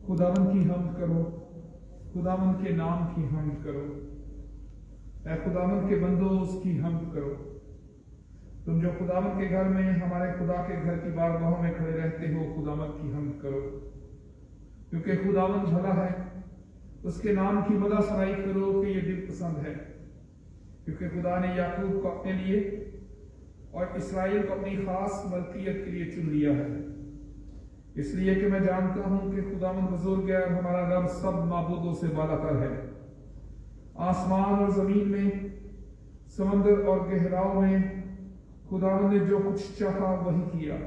खुदावन की हम्द करो, खुदावन के नाम की हम्द करो। ऐ खुदावन के बंदो उसकी हम्द करो। तुम जो खुदावन के घर में हमारे खुदा के घर की बारगाहों में खड़े रहते हो, खुदावन की हम्द करो, क्योंकि खुदावन भला है। उसके नाम की मदा सराई करो कि ये दिल पसंद है, क्योंकि खुदा ने याकूब को अपने लिए और इसराइल को अपनी खास मलकियत के लिए चुन लिया है। इसलिए कि मैं जानता हूं कि खुदावन बुजुर्ग है और हमारा रब सब माबूदों से बालातर है। आसमान और जमीन में, समंदर और गहराओं में खुदावन ने जो कुछ चाहा वही किया।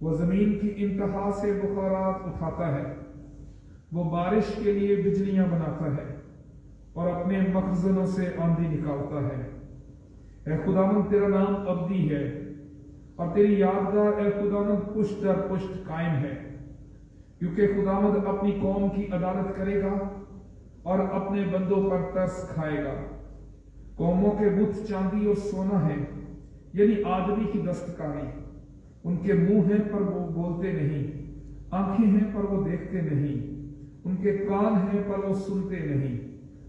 वो जमीन की इंतहा से बुखारात उठाता है, वो बारिश के लिए बिजलियां बनाता है और अपने मखजनों से आंधी निकालता है। ऐ खुदावन तेरा नाम अब्दी है और तेरी यादगार ऐ खुदावन पुष्ट दर पुष्ट कायम है, क्योंकि खुदावन अपनी कौम की अदालत करेगा और अपने बंदों पर तरस खाएगा। कौमों के बुत चांदी और सोना है, यानी आदमी की दस्तकारी। उनके मुंह हैं पर वो बोलते नहीं, आंखें हैं पर वो देखते नहीं, उनके कान हैं पर वो सुनते नहीं,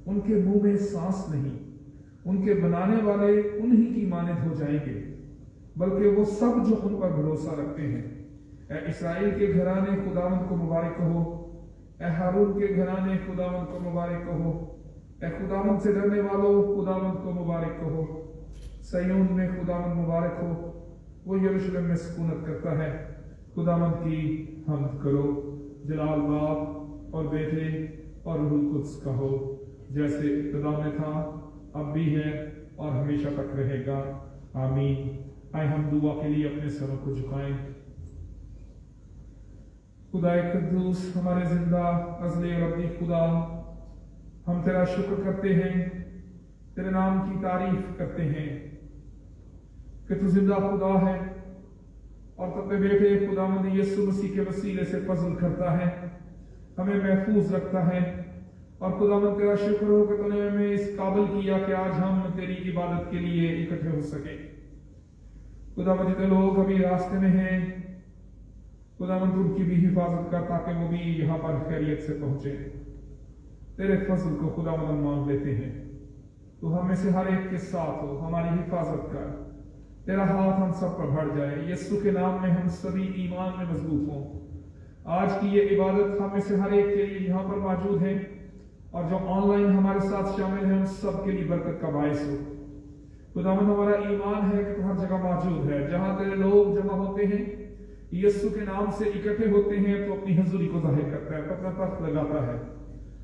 उनके मुंह में सांस नहीं। उनके बनाने वाले उन्हीं की मानद हो जाएंगे, बल्कि वो सब जो उन पर भरोसा रखते हैं। ऐ इसराइल के घराने खुदावंद को मुबारक कहो, ऐ हारून के घराने खुदावंद को मुबारक कहो। ऐ खुदावंद से डरने वालों खुदावंद को मुबारक कहो। सयून में खुदावंद मुबारक हो, वो यरूशलेम में सुकूनत करता है। खुदावंद की हम्द करो। जलाल बाप और बेटे और रूहुल कुद्स का हो, जैसे इब्तिदा में था, अब भी है और हमेशा तक रहेगा। आमीन। आए हम दुआ के लिए अपने सरों को झुकाएं। खुदाए कुद्दूस, हमारे जिंदा अज़ली और अब्दी खुदा, हम तेरा शुक्र करते हैं, तेरे नाम की तारीफ करते हैं कि तू जिंदा खुदा है और तू अपने बेटे खुदावंद यीशु मसीह के वसीले से फजल करता है, हमें महफूज रखता है। और खुदावंद तेरा शुक्र हो कि तूने हमें इस काबिल किया कि आज हम तेरी इबादत के लिए इकट्ठे हो सके। खुदावंद जितने लोग अभी रास्ते में हैं, खुदावंद उनकी भी हिफाजत कर, ताकि वो भी यहाँ पर खैरियत से पहुंचे। तेरे फजल को खुदावंद मांग लेते हैं, तो हम में से हर एक के साथ हो, हमारी हिफाजत कर, तेरा हाथ हम सब पर बढ़ जाए। यीशु के नाम में हम सभी ईमान में मजबूत हों। आज की ये इबादत हम में से हर एक के लिए यहाँ पर मौजूद है और जो ऑनलाइन हमारे साथ शामिल हैं, उन सब के लिए बरकत का बायस हो। खुदावंद हमारा ईमान है कि तू हर जगह मौजूद है। जहां तेरे लोग जमा होते हैं, यीशु के नाम से इकट्ठे होते हैं, तो अपनी हजूरी को जाहिर करता है, अपना तख्त लगाता है।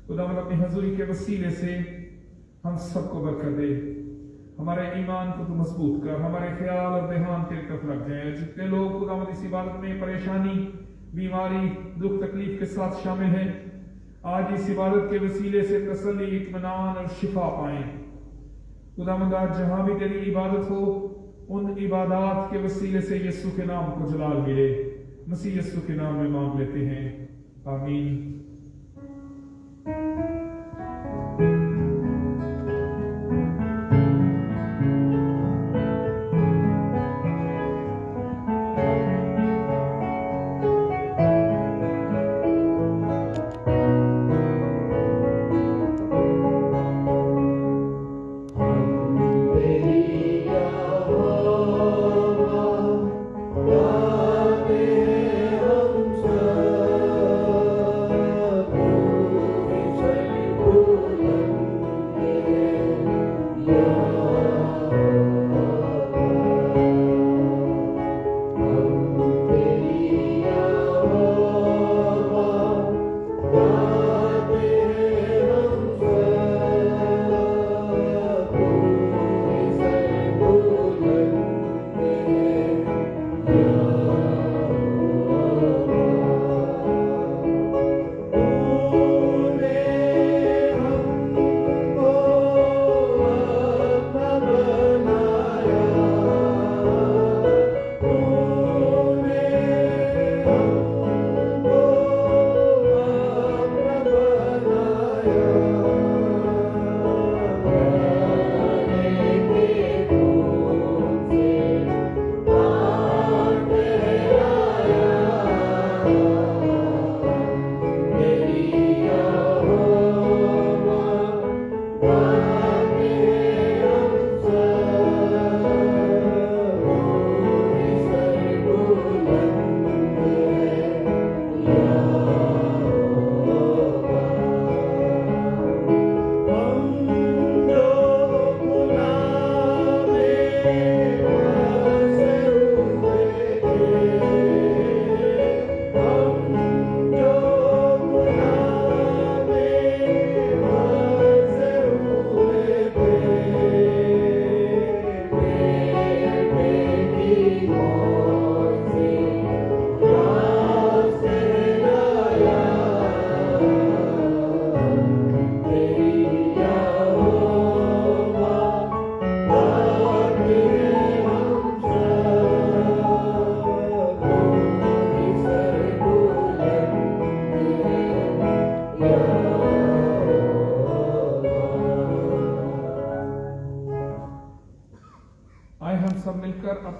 खुदावंद अपनी हजूरी के वसीले से हम सबको बरकत दे। हमारे ईमान को तू मजबूत कर, हमारे ख्याल और ध्यान तेरी तरफ रख जाए। जितने लोग खुदावंद इस इबादत में परेशानी, बीमारी, दुख तकलीफ के साथ शामिल हैं, आज इस इबादत के वसीले से तसल्ली, इत्मीनान और शिफा पाएं। खुदावंद आज जहां भी तेरी इबादत हो, उन इबादत के वसीले से यीशु के नाम को जलाल मिले। मसीह यीशु के नाम में मांग लेते हैं, आमीन। Amen.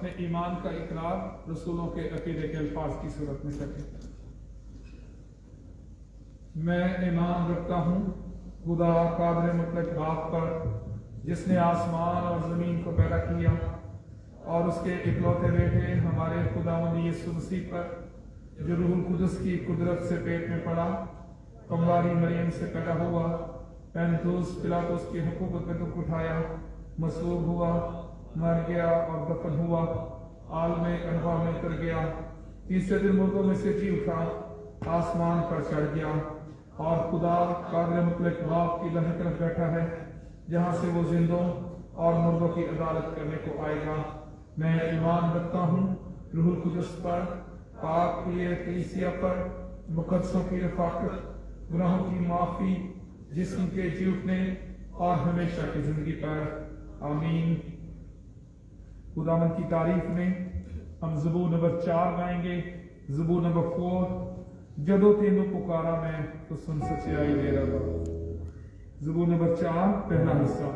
अपने ईमान का इकरार रसूलों के अकीदे के अल्फाज की सूरत में करें। मैं ईमान रखता हूँ खुदा कादिर मुतलक बाप पर, जिसने आसमान और ज़मीन को पैदा किया, और उसके इकलौते बेटे हमारे खुदावंद यीशु मसीह पर, जो रूहुल कुदस की कुदरत से पेट में पड़ा, कमवारी मरियम से पैदा हुआ, पैंतुस पिलातुस की हुकूमत में दुख उठाया, मसलूब हुआ, मर गया और दफन हुआ, आलमे अनवा में उतर गया, तीसरे दिन मुर्दों में से जी उठा, आसमान पर चढ़ गया और खुदा कादिर मुतलक बाप की दाहिनी तरफ बैठा है, जहाँ से वो जिंदों और मुर्दों की अदालत करने को आएगा। मैं ईमान रखता हूँ रूहुल कुदस पर, पाक कलीसिया पर, मुकद्दसों की रफाकत, गुनाहों की माफी, जिस्म के जी उठने और हमेशा की जिंदगी पर। आमीन। खुदावंद की तारीफ में हम ज़बूर नंबर 4 गाएंगे। ज़बूर नंबर 4। जदों तेनू पुकारा मैं तो सुन सच्चाई दे रहा। ज़बूर नंबर 4 पहला हिस्सा।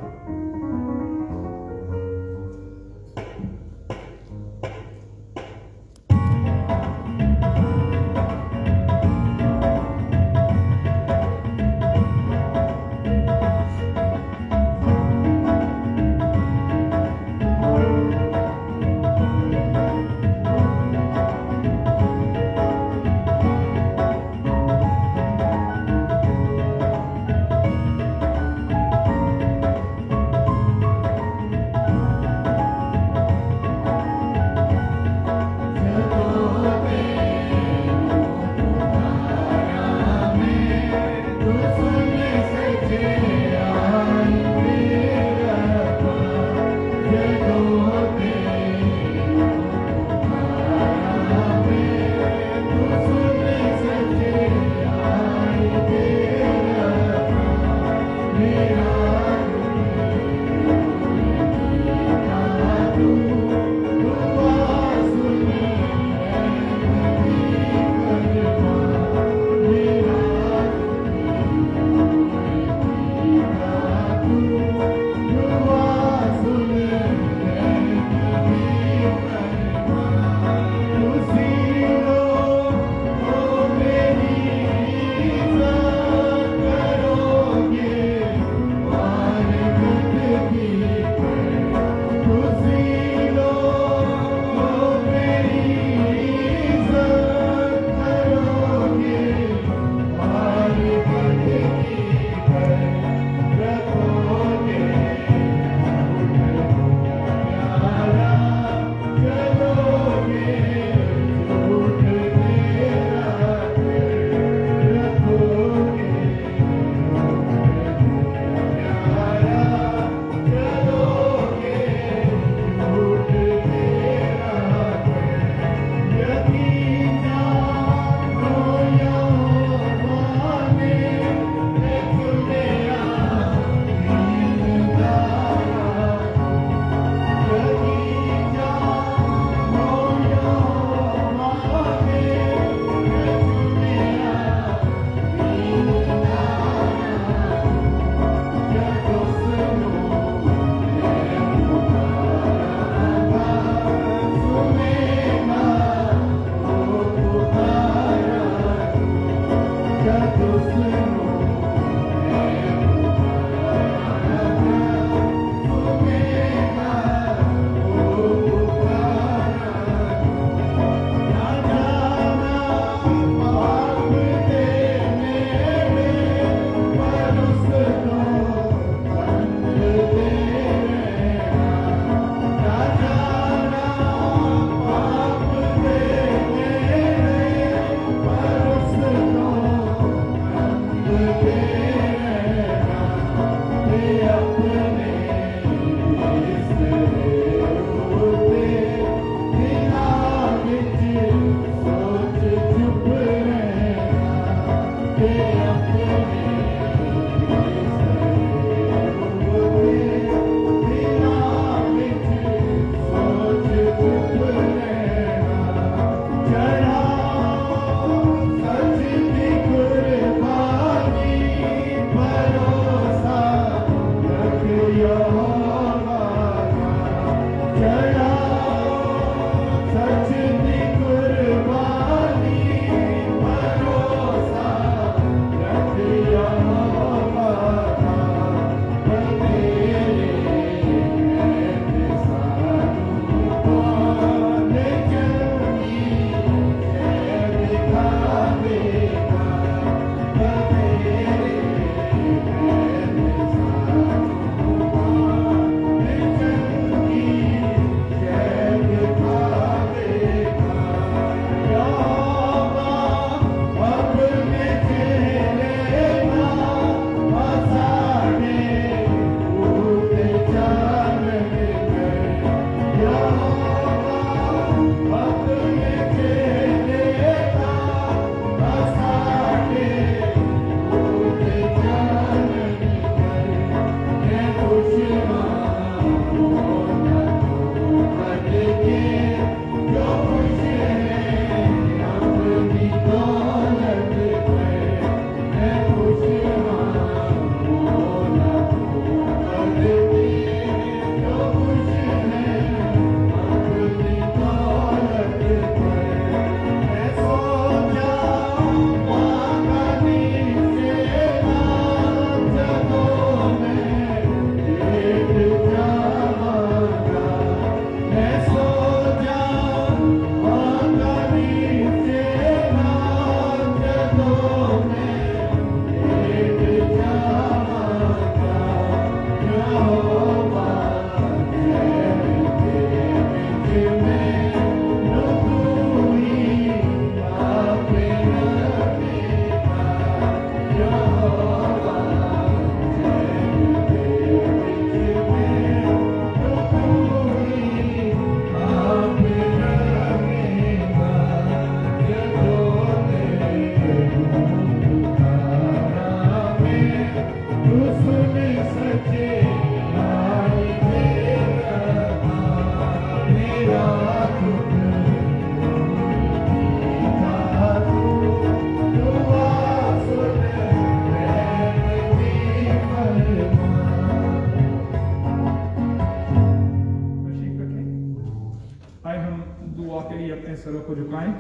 को झुकाएं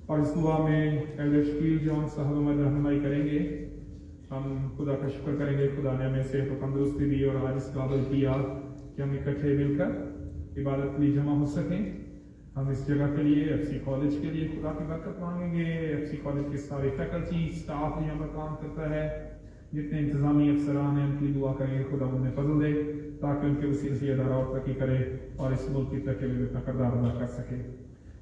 और इस दुआ में एल्डर शकील जॉन साहब हमारी रहनुमाई करेंगे। हम खुदा का शुक्र करेंगे, खुदा ने हमें सेहत और तंदुरुस्ती दी और आज इस काबिल किया कि हम इकट्ठे मिलकर इबादत के लिए जमा हो सकें। हम इस जगह के लिए एफसी कॉलेज के लिए खुदा की बरकत मांगेंगे। एफसी कॉलेज के सारे फैकल्टी स्टाफ यहाँ पर काम करता है, जितने इंतजामी अफसरान हैं उनकी दुआ करेंगे खुदा उन्हें फजल दे ताकि उनके वसीले से अदारा और तरक्की करे और इस मुल्क की तरक्की में अपना किरदार अदा कर सके।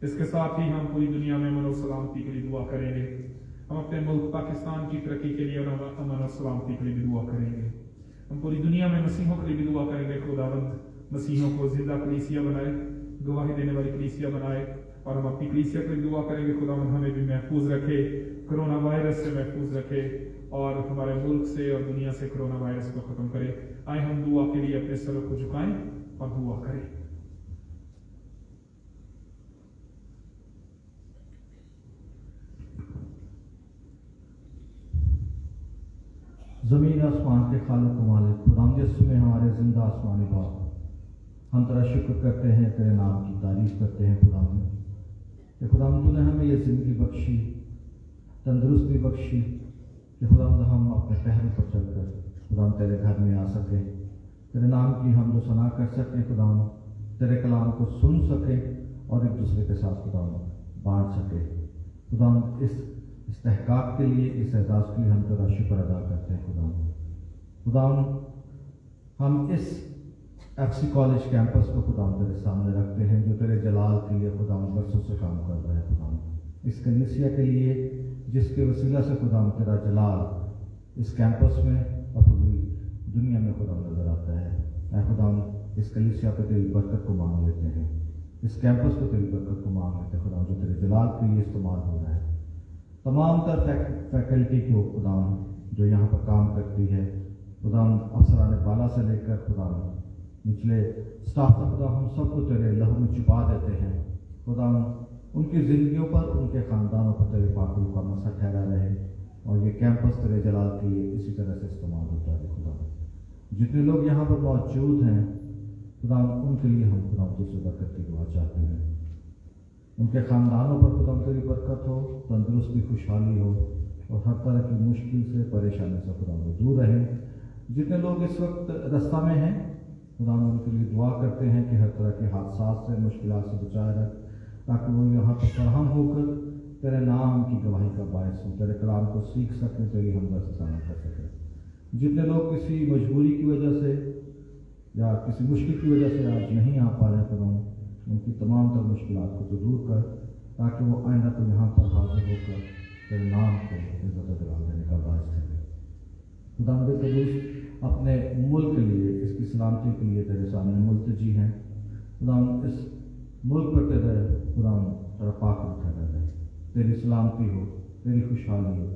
इसके साथ ही हम पूरी दुनिया में अमन और सलामती के लिए दुआ करेंगे। हम अपने मुल्क पाकिस्तान की तरक्की के लिए और अमन और सलामती के लिए भी दुआ करेंगे। हम पूरी दुनिया में मसीहों के लिए भी दुआ करेंगे। खुदावंद मसीहों को जिंदा कलीसिया बनाए, गवाही देने वाली कलीसिया बनाए और हम अपनी कलीसिया के लिए दुआ करेंगे। खुदावंद हमें भी महफूज रखे, कोरोना वायरस से महफूज रखे और हमारे मुल्क से और दुनिया से कोरोना वायरस को खत्म करे। आए हम दुआ के लिए अपने सरों को झुकाएं और दुआ करें। ज़मीन आसमान के खालिक व मालिक खुदावंद यीशु में हमारे जिंदा आसमानी बाप, हम तेरा शुक्र करते हैं, तेरे नाम की तारीफ करते हैं खुदावंद कि खुदावंद तूने हमें ये ज़िंदगी बख्शी, तंदुरुस्ती बख्शी कि खुदावंद हम अपने पैरों पर चलकर खुदावंद तेरे घर में आ सकें, तेरे नाम की हम जो सना कर सकें, खुदावंद तेरे कलाम को सुन सकें और एक दूसरे के साथ खुदावंद बांट सकें। खुदावंद इस इस्तेहकाक के लिए, इस एहसास के लिए हम तेरा शुक्र अदा करते हैं खुदावंद। हम इस एफसी कॉलेज कैंपस को खुदावंद तेरे सामने रखते हैं जो तेरे जलाल के लिए खुदावंद बरसों से काम कर रहा है खुदावंद। इस कलीसिया के लिए जिसके वसीला से खुदावंद तेरा जलाल इस कैंपस में और पूरी दुनिया में खुदावंद नजर आता है। ऐ खुदावंद इस कलीसिया पे तेरी बरकत को मांग लेते हैं, इस कैंपस को तेरी बरकत को मांग लेते हैं खुदावंद, जो तेरे जलाल के लिए इस्तेमाल हो रहा है। तमाम तर फैकल्टी को खुदावंद जो यहाँ पर काम करती है खुदावंद, अफसरान बाला से लेकर खुदावंद निचले स्टाफ तक खुदा, हम सबको तेरे लहू में छुपा देते हैं खुदावंद। उनकी ज़िंदगियों पर, उनके ख़ानदानों पर तेरे पाक रूह का मसा ठहरा रहे और ये कैंपस तेरे जलाल के लिए इसी तरह से इस्तेमाल होता है खुदावंद। जितने लोग यहाँ पर मौजूद हैं खुदावंद, उनके लिए हम खुदावंद तुझसे बरकत की दुआ चाहते हैं। उनके ख़ानदानों पर खुदावंद तेरी बरकत हो, तंदुरुस्ती, खुशहाली हो और हर तरह की मुश्किल से, परेशानी से खुदावंद दूर रहें। जितने लोग इस वक्त रास्ता में हैं खुदावंद, उनके लिए दुआ करते हैं कि हर तरह के हादसा से, मुश्किलात से बचाए रख, ताकि वो यहाँ पर फराहम होकर तेरे नाम की गवाही का बायस हो, तेरे कलाम को सीख सकें, तेरी हमदर्द से सामना कर सकें। जितने लोग किसी मजबूरी की वजह से या किसी मुश्किल की वजह से आज नहीं आ पा रहे खुदावंद, उनकी तमाम तर मुश्किलात को तो दूर कर, ताकि वो आइंदा को यहाँ पर हाजिर होकर तेरे नाम को इज्जत दिला देने का बायस करें। खुदावंद कदूस अपने मुल्क के लिए, इसकी सलामती के लिए तेरे सामने मुल्तजी हैं खुदावंद। इस मुल्क पर तेरे खुदावंद तेरा पाक ठहरा रहे, तेरी सलामती हो, तेरी खुशहाली हो,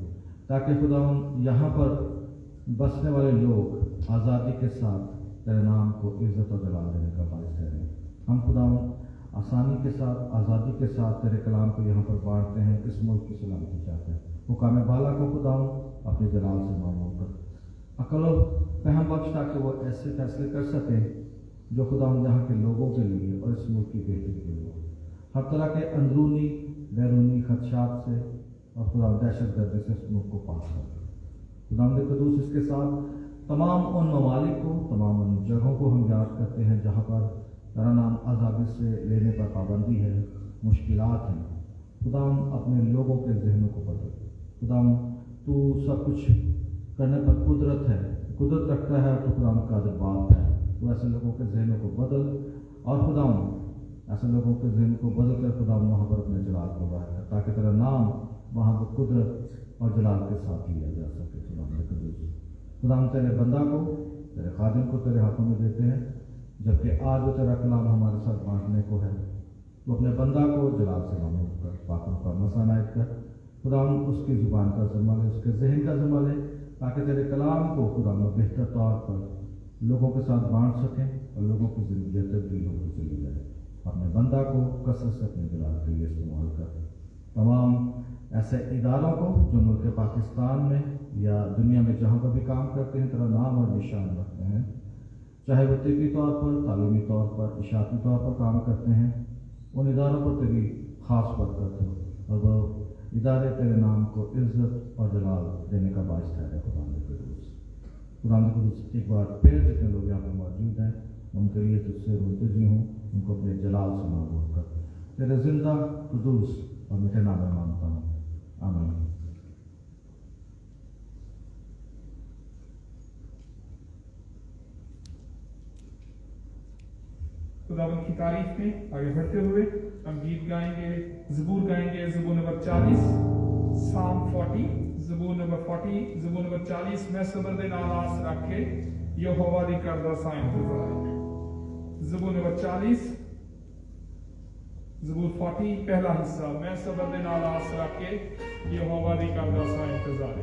ताकि खुदावंद यहाँ पर बसने वाले लोग आज़ादी के साथ तेरे नाम को इज्जत और जलाल देने का बायस करें। हम खुदावंद आसानी के साथ, आज़ादी के साथ तेरे कलाम को यहाँ पर बांटते हैं, इस मुल्क की सलामती चाहते हैं। हुकाम बाला को खुदावंद अपने जलाल से मामूल कर, अकल और फहम बख्श, ताकि वो ऐसे फैसले कर सकें जो खुदावंद यहाँ के लोगों के लिए और इस मुल्क की बेहतरी के लिए, हर तरह के अंदरूनी बैरूनी खदशात से और खुदावंद दहशत गर्दी से इस मुल्क को पाक कर। खुदावंद कदूस इसके साथ तमाम उन ममालिक को, तमाम उन जगहों को हम याद करते हैं जहाँ पर तेरा नाम आज़ादी से लेने पर पाबंदी है, मुश्किलात हैं। खुदावंद अपने लोगों के जहनों को बदल। खुदावंद तू सब कुछ करने पर कुदरत रखता है, तो खुदावंद कादिर बाप है। तो ऐसे लोगों के जहनों को बदल और खुदावंद ऐसे लोगों के जहन को बदल कर खुदावंद वहाँ पर अपने जलाल को बाहर कर, ताकि तेरा नाम वहाँ पर कुदरत और जलाल के साथ लिया जा सके। खुदावंद तेरे बंदा को, तेरे खादिम को तेरे हाथों में देते हैं, जबकि आज जो तेरा कलाम हमारे साथ बांटने को है, तो अपने बंदा को जलाल से मामूल कर, पाकों का मसा नायत कर। खुदावंद उसकी ज़ुबान का ज़िम्मा ले, उसके जहन का ज़िम्मा ले, ताकि तेरे कलाम को खुदावंद बेहतर तौर पर लोगों के साथ बांट सकें और लोगों की ज़िंदगी तब्दील होती चली जाए। अपने बंदा को कसरत से अपने जलाल के लिए इस्तेमाल कर। तमाम ऐसे इदारों को जो मुल्क पाकिस्तान में या दुनिया में जहाँ पर भी काम करते हैं, तेरा नाम और निशान रखते हैं, चाहे वो तिब्बी तौर पर, तालीमी तौर पर, इशाती तौर पर काम करते हैं, उन इदारों पर तेरी खास बरकत हो और वो इदारे तेरे नाम को इज्जत और जलाल देने का बायस ठहरे। खुदावंद कुदूस एक बार फिर जितने लोग यहाँ पर मौजूद हैं उनके लिए तुझसे रुतजी हूँ, उनको अपने जलाल से मांग कर तेरे जिंदा कुदूस और मीठे नाम में मांगता हूँ, आमीन। खुदावंद की तारीफ में आगे बढ़ते हुए हम गीत गाएंगे, ज़बूर गाएंगे, ज़बूर नंबर 40, साम 40, ज़बूर नंबर 40, ज़बूर नंबर 40। मैं सबर दे नाल आस रख के यहोवा दी करदा सा इंतजार। ज़बूर नंबर 40, ज़बूर 40 पहला हिस्सा। मैं सबर दे नाल आस रख के यहोवा दी करदा सा इंतजार।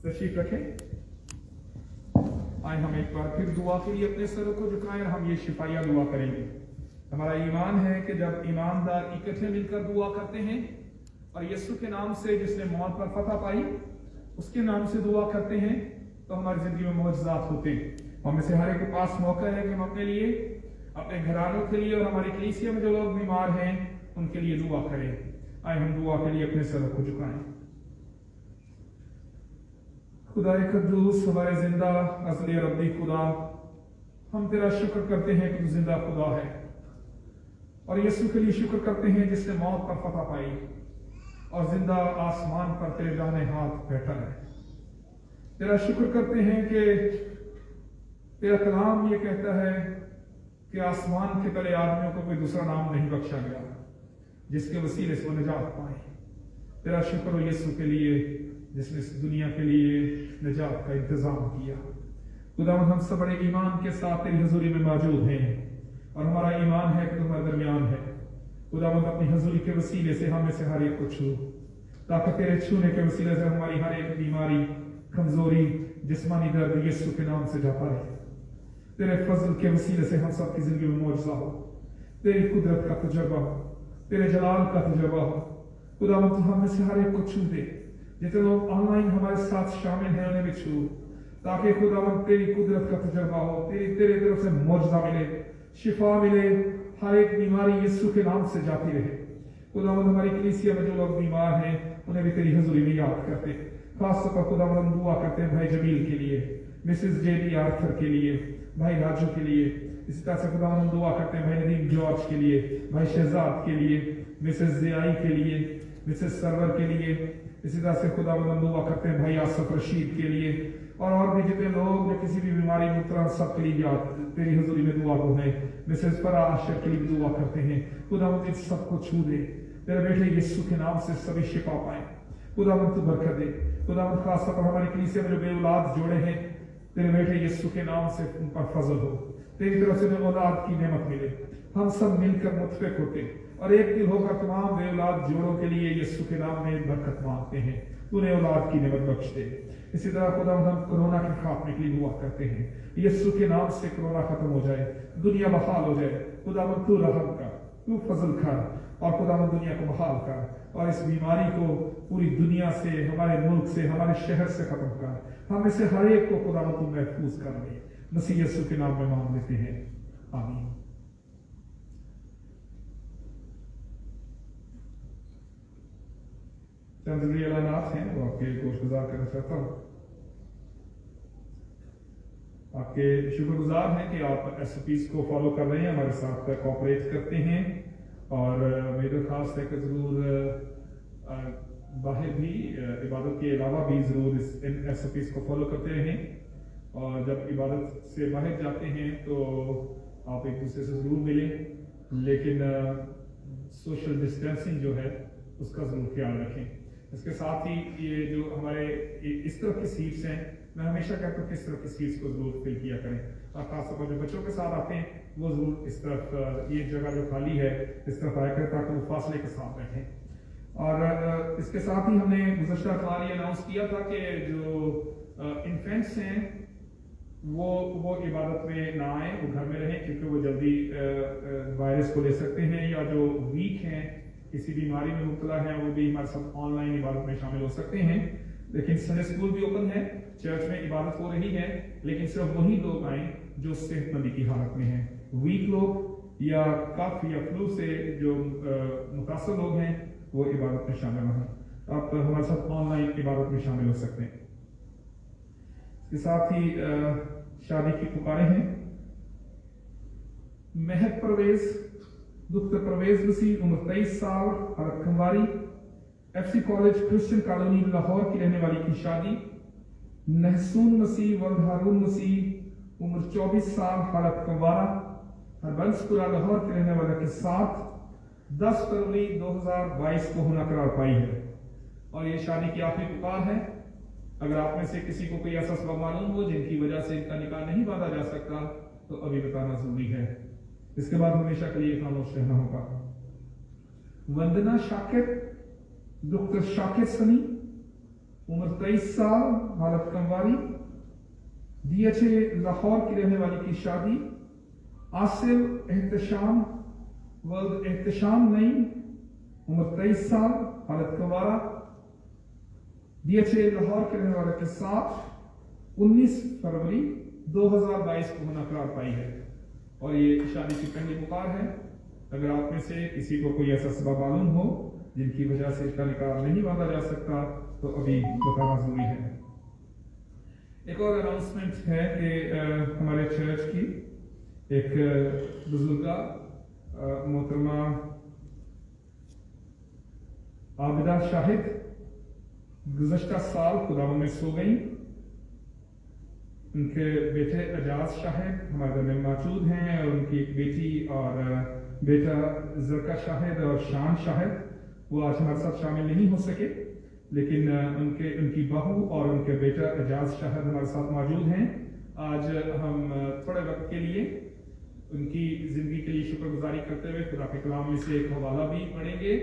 तशरीफ रखें। आए हम एक बार फिर दुआ के लिए अपने सरों को झुकाएं और हम ये शिफाया दुआ करेंगे। हमारा ईमान है कि जब ईमानदार इकट्ठे मिलकर दुआ करते हैं और यीशु के नाम से, जिसने मौत पर फतह पाई, उसके नाम से दुआ करते हैं, तो हमारी जिंदगी में मौजज़ात होते हैं। हमें से हर एक के पास मौका है कि हम अपने लिए, अपने घरानों के लिए और हमारी कलीसिया में जो लोग बीमार हैं उनके लिए दुआ करें। आए हम दुआ के लिए अपने सर को झुकाएं। खुदा कद्दूस हमारे जिंदा असली रब्बी खुदा, हम तेरा शुक्र करते हैं कि तू जिंदा खुदा है, और यीशु के लिए शुक्र करते हैं जिसने मौत पर फतह पाई और जिंदा आसमान पर तेरे दाहिने हाथ बैठा है। तेरा शुक्र करते हैं कि तेरा कलाम ये कहता है कि आसमान के तले आदमियों को कोई दूसरा नाम नहीं बख्शा गया जिसके वसीले से वो निजात पाए। तेरा शुक्र हो यीशु के लिए जिसने इस दुनिया के लिए निजात का इंतजाम किया। खुदावंद हम सब बड़े ईमान के साथ तेरी हजूरी में मौजूद हैं और हमारा ईमान है कि तुम हमारे दरमियान है। खुदावंद अपनी हजूरी के वसीले से हमें से हर एक को छू, ताकि तेरे छूने के वसीले से हमारी हर एक बीमारी, कमजोरी, जिस्मानी दर्द यीशु के नाम से जाता रहे। तेरे फजल के वसीले से हम सब की जिंदगी में मौजूदा हो, तेरी कुदरत का तजुर्बा हो, तेरे जलाल का तजुर्बा हो। खुदावंद तू हमें से हर एक को छू दे। जितने लोग ऑनलाइन हमारे साथ शामिल हैं उन्हें भी छू, ताकि खुदावंद तेरी कुदरत का तजुर्बा हो, तेरी तरफ से मौजूदा मिले, शिफा मिले, हर एक बीमारी यीशु के नाम से जाती रहे। खुदावंद हमारी कलीसिया में जो लोग बीमार हैं उन्हें भी तेरी हजूरी में याद करते। खास तौर पर खुदावंद हम दुआ करते हैं भाई जमील के लिए, मिसेस जेडी आर्थर के लिए, भाई राजू के लिए। इसी तरह से खुदावंद हम दुआ करते हैं भाई नदीम जॉर्ज के लिए, भाई शहजाद के लिए, मिसेस जियाई के लिए, मिसेस सरवर के लिए। इसी तरह से खुदावंद हम दुआ करते हैं भाई आसफ रशीद के लिए, और भी जितने लोग जो किसी भी बीमारी में उतरा सब के लिए याद तेरी हजूरी में दुआ को है। मिसेस फरा आशर के लिए भी दुआ करते हैं। खुदावंद इन सबको छू दे, तेरे बेटे यीशु के नाम से सभी शिफा पाए। खुदावंद तू बरकत दे। खुदावंद खास तौर पर हमारी कलीसिया में जो बे औलाद जोड़े हैं, तेरे बेटे यीशु के नाम से उन पर फजल हो, तेरी तरफ से औलाद की नेमत मिले। हम सब मिलकर मुतफिक होते और एक दिल होकर तमाम बे औलाद जोड़ों के लिए यीशु के नाम में बरकत मांगते हैं। तूने औलाद की नेमत बख्श दे। इसी तरह खुदावंद हम कोरोना के खात्मे के लिए दुआ करते हैं। यीशु के नाम से कोरोना खत्म हो जाए, दुनिया बहाल हो जाए। खुदावंद तू रहम कर, तू फजल कर, और खुदावंद दुनिया को बहाल कर, और इस बीमारी को पूरी दुनिया से, हमारे मुल्क से, हमारे शहर से खत्म कर। हम इसे हर एक को खुदावंद तू महफूज कर ले। मसीह यीशु के नाम में मांग लेते हैं, आमीन। चंद जरूरी ऐलानात हैं वो आपके गोशगुजार करना चाहता हूँ। आपके शुक्रगुजार हैं कि आप SOPs को फॉलो कर रहे हैं, हमारे साथ कोऑपरेट करते हैं, और मेरी दरख्वास्त है कि ज़रूर बाहर भी इबादत के अलावा भी ज़रूर इन SOPs को फॉलो करते रहें, और जब इबादत से बाहर जाते हैं तो आप एक दूसरे से ज़रूर मिलें, लेकिन सोशल डिस्टेंसिंग जो है उसका ज़रूर ख्याल रखें। इसके साथ ही ये जो हमारे इस तरह की सीट्स हैं, मैं हमेशा कहता हूँ कि इस तरह की सीट्स को जरूर फिल किया करें, और खासतौर पर जो बच्चों के साथ आते हैं वो जरूर इस तरफ, ये जगह जो खाली है इस तरफ आया करें ताकि वो फासले के साथ बैठें। और इसके साथ ही हमने गुज़श्ता अखबार ये अनाउंस किया था कि जो इन्फेंट्स हैं वो इबादत में ना आए, वो घर में रहें, क्योंकि वो जल्दी वायरस को ले सकते हैं, या जो वीक हैं, किसी बीमारी में मुब्तला है, वो भी हमारे साथ ऑनलाइन इबादत में शामिल हो सकते हैं। लेकिन संडे स्कूल भी ओपन है, चर्च में इबादत हो रही है, लेकिन सिर्फ वही लोग आए जो सेहतमंदी की हालत में हैं। वीक लोग या कफ या फ्लू से जो मुतासर लोग हैं वो इबादत में शामिल हैं। आप हमारे साथ ऑनलाइन इबादत में शामिल हो सकते हैं। इसके साथ ही शादी की पुकारें हैं। महक परवेज, दुख्तर परवेज मसीह, उम्र 23 साल, हालत खंवारी, FC college Christian colony Lahore की रहने वाली की शादी। नहसून मसीह वल्द हारून मसीह, उम्र 24 साल, हालत कंवारा, हरबंसपुरा लाहौर के रहने वाले के साथ 10 फरवरी 2022 को होना करार पाई है, और ये शादी की आखिरी पुकार है। अगर आप में से किसी को कोई ऐसा सबब मालूम हो जिनकी वजह से इनका निकाह नहीं बांधा जा सकता तो अभी बताना जरूरी है, इसके बाद हमेशा के लिए खामोश रहना होगा। वंदना शाकिर, डॉक्टर शाकिर सनी, उम्र 23 साल, हालत कंवारी, DHA लाहौर की रहने वाली की शादी। आसिफ एहतशाम वल्द एहतशाम नईम, उम्र 23 साल, हालत कंवारा, DHA लाहौर के रहने वाले के साथ 19 फरवरी 2022 को होना करार पाई है, और ये शादी की पहली पुकार है। अगर आप में से किसी को कोई ऐसा सबब मालूम हो जिनकी वजह से इसका निकाह नहीं बांधा जा सकता तो अभी बताना जरूरी है। एक और अनाउंसमेंट है कि हमारे चर्च की एक बुजुर्गा मोहतरमा आबिदा शाहिद गुज़श्ता साल खुदावंद में सो गई। उनके बेटे एजाज शाहिद हमारे दरमियान मौजूद हैं और उनकी एक बेटी और बेटा ज़रका शाहिद और शान शाहिद वो आज हमारे साथ शामिल नहीं हो सके, लेकिन उनकी बहू और उनके बेटा एजाज शाहिद हमारे साथ मौजूद हैं। आज हम थोड़े वक्त के लिए उनकी ज़िंदगी के लिए शुक्रगुजारी करते हुए खुदा के कलाम में से एक हवाला भी पढ़ेंगे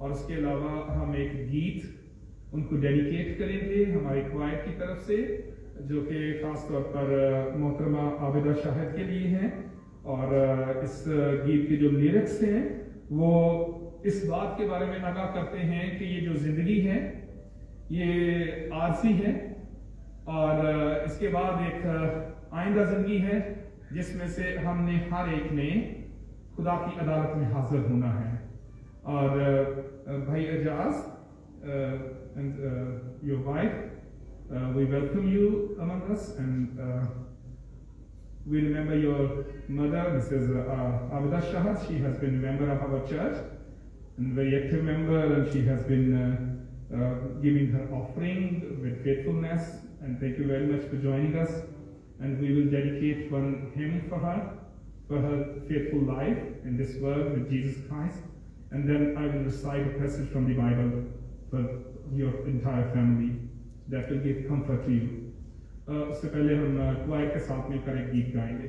और उसके अलावा हम एक गीत उनको डेडिकेट करेंगे हमारी क्वायर की तरफ से, जो कि ख़ास तौर पर मोहतरमा आबिदा शाहिद के लिए हैं। और इस गीत के जो लिरिक्स हैं वो इस बात के बारे में आगाह करते हैं कि ये जो ज़िंदगी है ये आरसी है और इसके बाद एक आइंदा ज़िंदगी है जिसमें से हमने हर एक ने खुदा की अदालत में हाजिर होना है। और भाई Ejaz and your wife, we welcome you among us, and we remember your mother, Mrs. Abida Shahad. She has been a member of our church and very active member, and she has been giving her offering with faithfulness, and thank you very much for joining us. And we will dedicate one hymn for her faithful life in this world with Jesus Christ, and then I will recite a passage from the Bible for your entire family that will give comfort to you. उससे पहले हम क्वायर के साथ मिलकर एक गीत गाएंगे।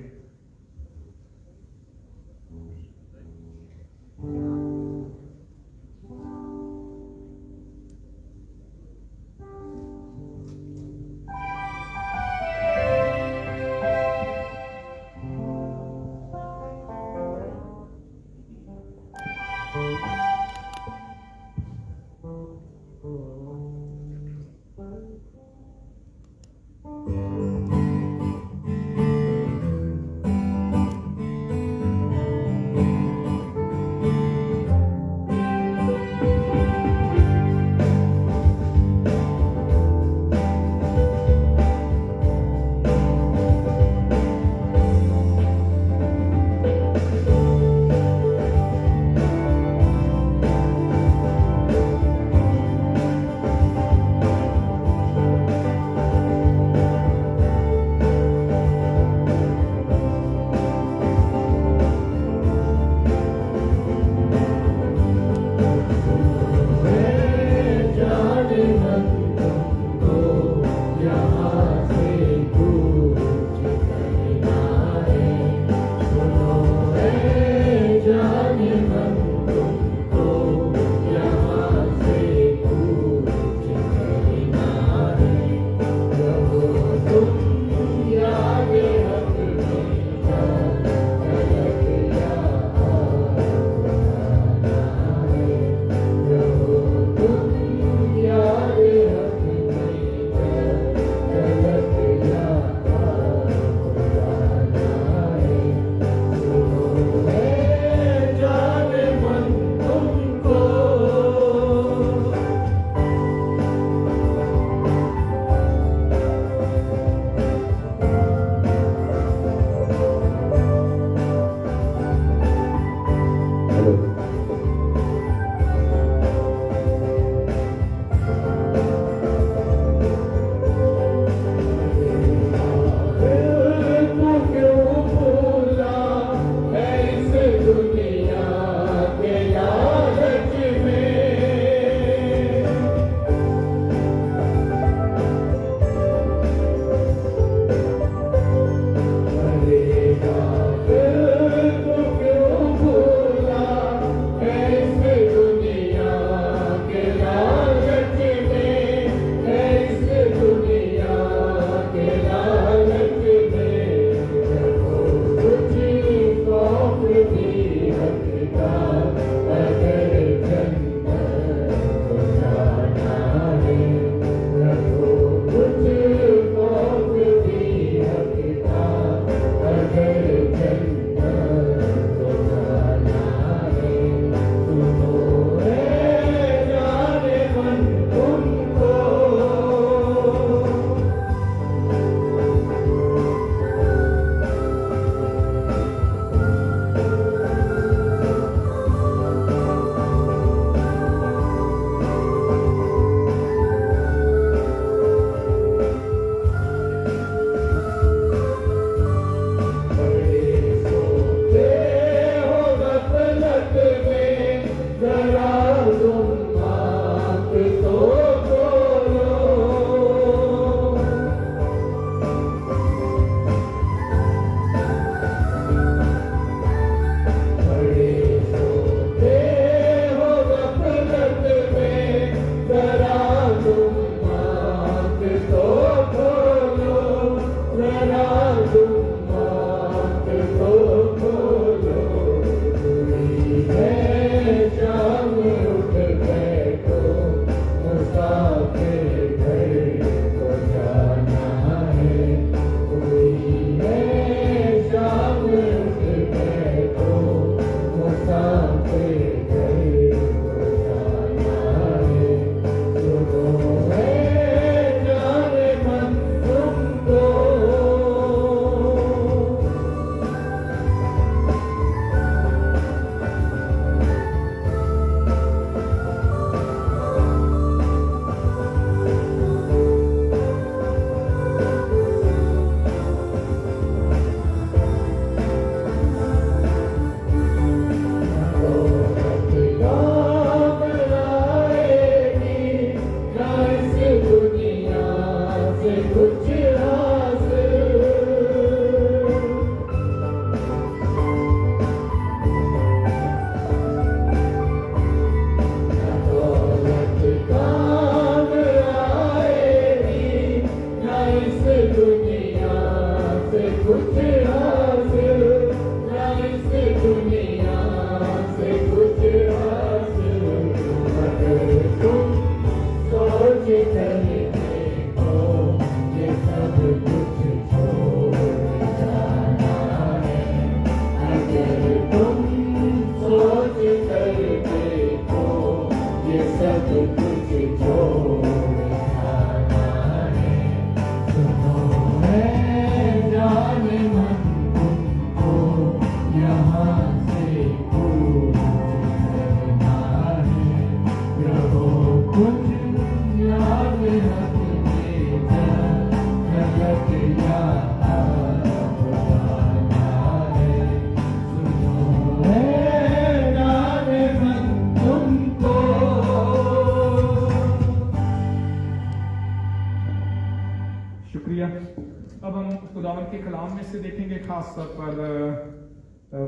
के कलाम में से देखेंगे, खास तौर पर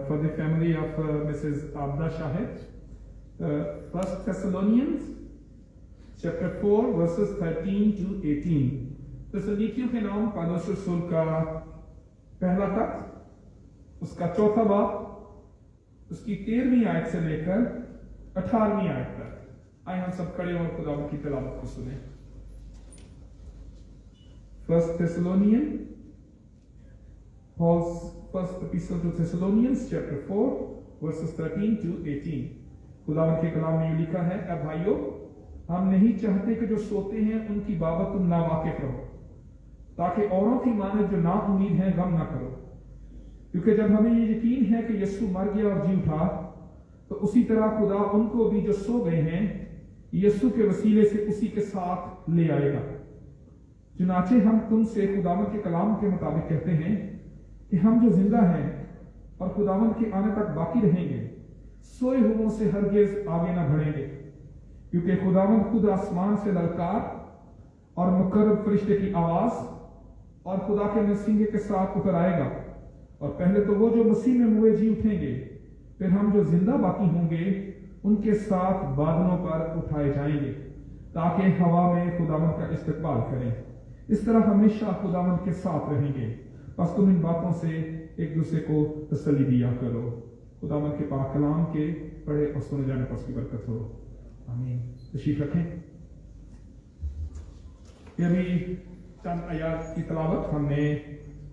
for the family of Mrs Abida Shahid, 1 Thessalonians chapter 4 verses 13 to 18। तस्सलुनीकियों के नाम पौलुस रसूल का पहला खत, उसका चौथा बाब, उसकी 13वीं आयत से लेकर 18वीं आयत तक। आइए हम सब खड़े और खुदा की तिलावत को सुने। 1 Thessalonians, Paul's first epistle to Thessalonians chapter 4 verses 13 to 18। खुदावंद के कलाम में लिखा है, अब भाइयों, हम नहीं चाहते कि जो सोते हैं उनकी बाबत तुम नावाकिफ रहो, ताकि औरों की माने जो ना उम्मीद है गम ना करो। क्योंकि जब हमें ये यकीन है कि यीशु मर गया और जी उठा, तो उसी तरह खुदा उनको भी जो सो गए हैं यीशु के वसीले से उसी के साथ ले आएगा। चुनाचे हम तुमसे खुदावंद के कलाम के मुताबिक कहते हैं कि हम जो जिंदा हैं और खुदावंद के आने तक बाकी रहेंगे, सोए हुओं से हरगिज आगे न बढ़ेंगे। क्योंकि खुदावंद खुद आसमान से ललकार और मुकर्रब फरिश्ते की आवाज और खुदा के नरसिंगे के साथ उतर आएगा, और पहले तो वो जो मसीह में मुए जी उठेंगे, फिर हम जो जिंदा बाकी होंगे उनके साथ बादलों पर उठाए जाएंगे, ताकि हवा में खुदावंद का इस्तकबाल करें। इस तरह हमेशा खुदावंद के साथ रहेंगे। बस तुम इन बातों से एक दूसरे को तसल्ली दिया करो। खुदावंद के पाक कलाम के पढ़े और सुने जाने पर उसकी बरकत हो, आमीन। तशरीफ रखें। ये भी चंद आयत की तिलावत हमने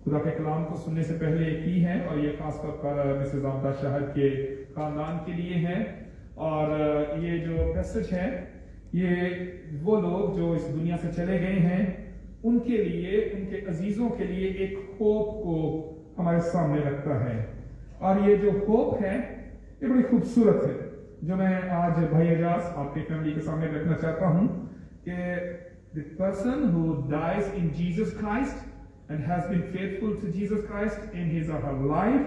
खुदा के कलाम को सुनने से पहले की है, और ये खास तौर पर मिसेस आबदा शाहिद के खानदान के लिए है। और ये जो मैसेज है, ये वो लोग जो इस दुनिया से चले गए हैं उनके लिए, उनके अजीजों के लिए एक होप को हमारे सामने रखता है। और ये जो होप है ये बड़ी खूबसूरत है, जो मैं आज भाई एजाज आपकी फैमिली के सामने रखना चाहता हूं कि the person who dies in Jesus Christ and has been faithful to Jesus Christ in his or her life,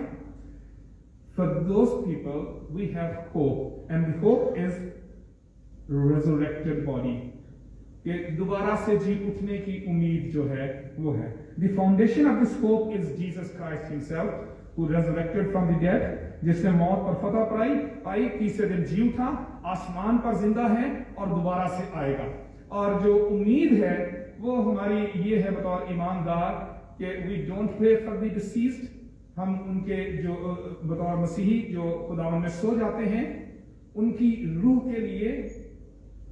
for those people we have hope, and the hope is resurrected body, कि दोबारा से जी उठने की उम्मीद जो है वो है। The foundation of this hope is Jesus Christ himself, who resurrected from the dead, जिसने मौत पर फतह पाई, तीसरे दिन जी उठा, आसमान पर जिंदा है और दोबारा से आएगा। और जो उम्मीद है वो हमारी ये है बतौर ईमानदार कि we don't pray for the deceased, हम उनके जो बतौर मसीही जो खुदावंद में सो जाते हैं उनकी रूह के लिए,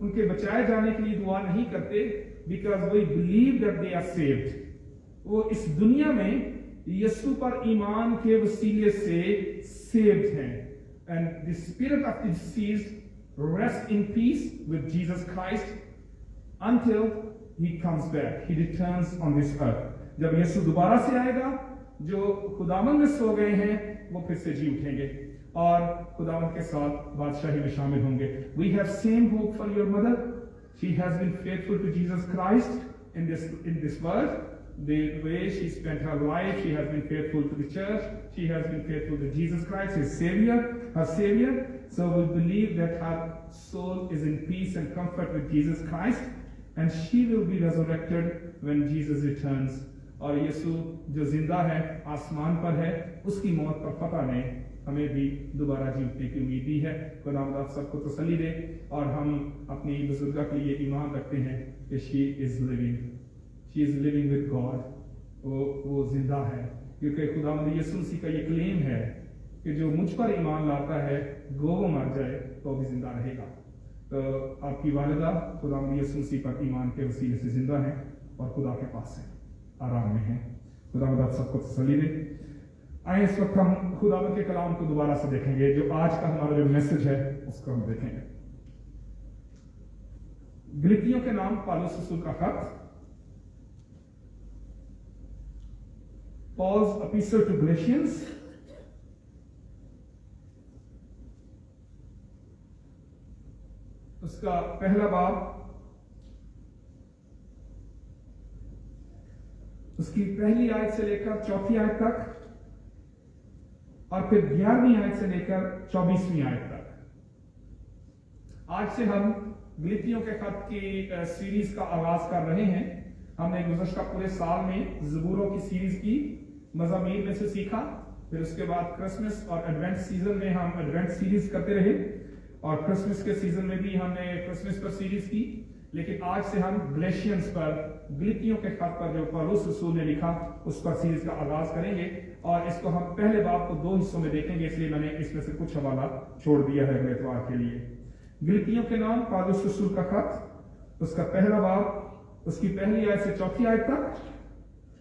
उनके बचाए जाने के लिए दुआ नहीं करते, because we believe that they are saved। वो इस दुनिया में यीशु पर ईमान के वसीले से saved हैं, and the spirit of the deceased rests in peace with Jesus Christ until he comes back, he returns on this earth। जब यीशु दोबारा से आएगा, जो खुदावंद में सो गए हैं वो फिर से जी उठेंगे और खुदावंद के साथ बादशाही में शामिल होंगे। We have same hope for your mother. She has been faithful to Jesus Christ in this world. The way she spent her life, she has been faithful to the church. She has been faithful to Jesus Christ, his Savior, her Savior. So we believe that her soul is in peace and comfort with Jesus Christ, and she will be resurrected when Jesus returns। और यीशु जो जिंदा है, आसमान पर है, उसकी मौत पर फतह ने हमें भी दोबारा जी उठने की उम्मीद दी है। खुदावंद आप सबको तसल्ली दे, और हम अपनी बुजुर्गा के लिए ईमान रखते हैं कि she is living with God. वो जिंदा है, क्योंकि खुदावंद यीशु मसीह का ये क्लेम है कि जो मुझ पर ईमान लाता है गो वो मर जाए तो भी जिंदा रहेगा। तो आपकी वालिदा खुदावंद यीशु मसीह पर ईमान के वसीले से जिंदा है और खुदा के पास है, आराम में है। खुदावंद आप सबको तसल्ली दे। आइए इस वक्त हम खुदावंद के कलाम को दोबारा से देखेंगे। जो आज का हमारा जो मैसेज है उसको हम देखेंगे। गलतियों के नाम पौलुस रसूल का खत, Paul's epistle to Galatians, उसका पहला बाब, उसकी पहली आयत से लेकर चौथी आयत तक, और फिर 11वीं आयत से लेकर 24वीं आयत तक। आज से हम गलतियों के खत की सीरीज का आगाज कर रहे हैं। हमने गुज़श्ता पूरे साल में ज़बूरों की सीरीज की, मज़ामीन में से सीखा, फिर उसके बाद क्रिसमस और एडवेंट सीजन में हम एडवेंट सीरीज करते रहे, और क्रिसमस के सीजन में भी हमने क्रिसमस पर सीरीज की। लेकिन आज से हम गलेशियंस पर, गलतियों के खत पर जो पौलुस रसूल ने लिखा, उस पर सीरीज का आगाज करेंगे, और इसको हम पहले बाब को 2 हिस्सों में देखेंगे, इसलिए मैंने इसमें से कुछ हवाला छोड़ दिया है अगले इतवार के लिए। गलतियों के नाम पौलुस रसूल का खत, उसका पहला बाब, उसकी पहली आयत से 4वीं आयत तक,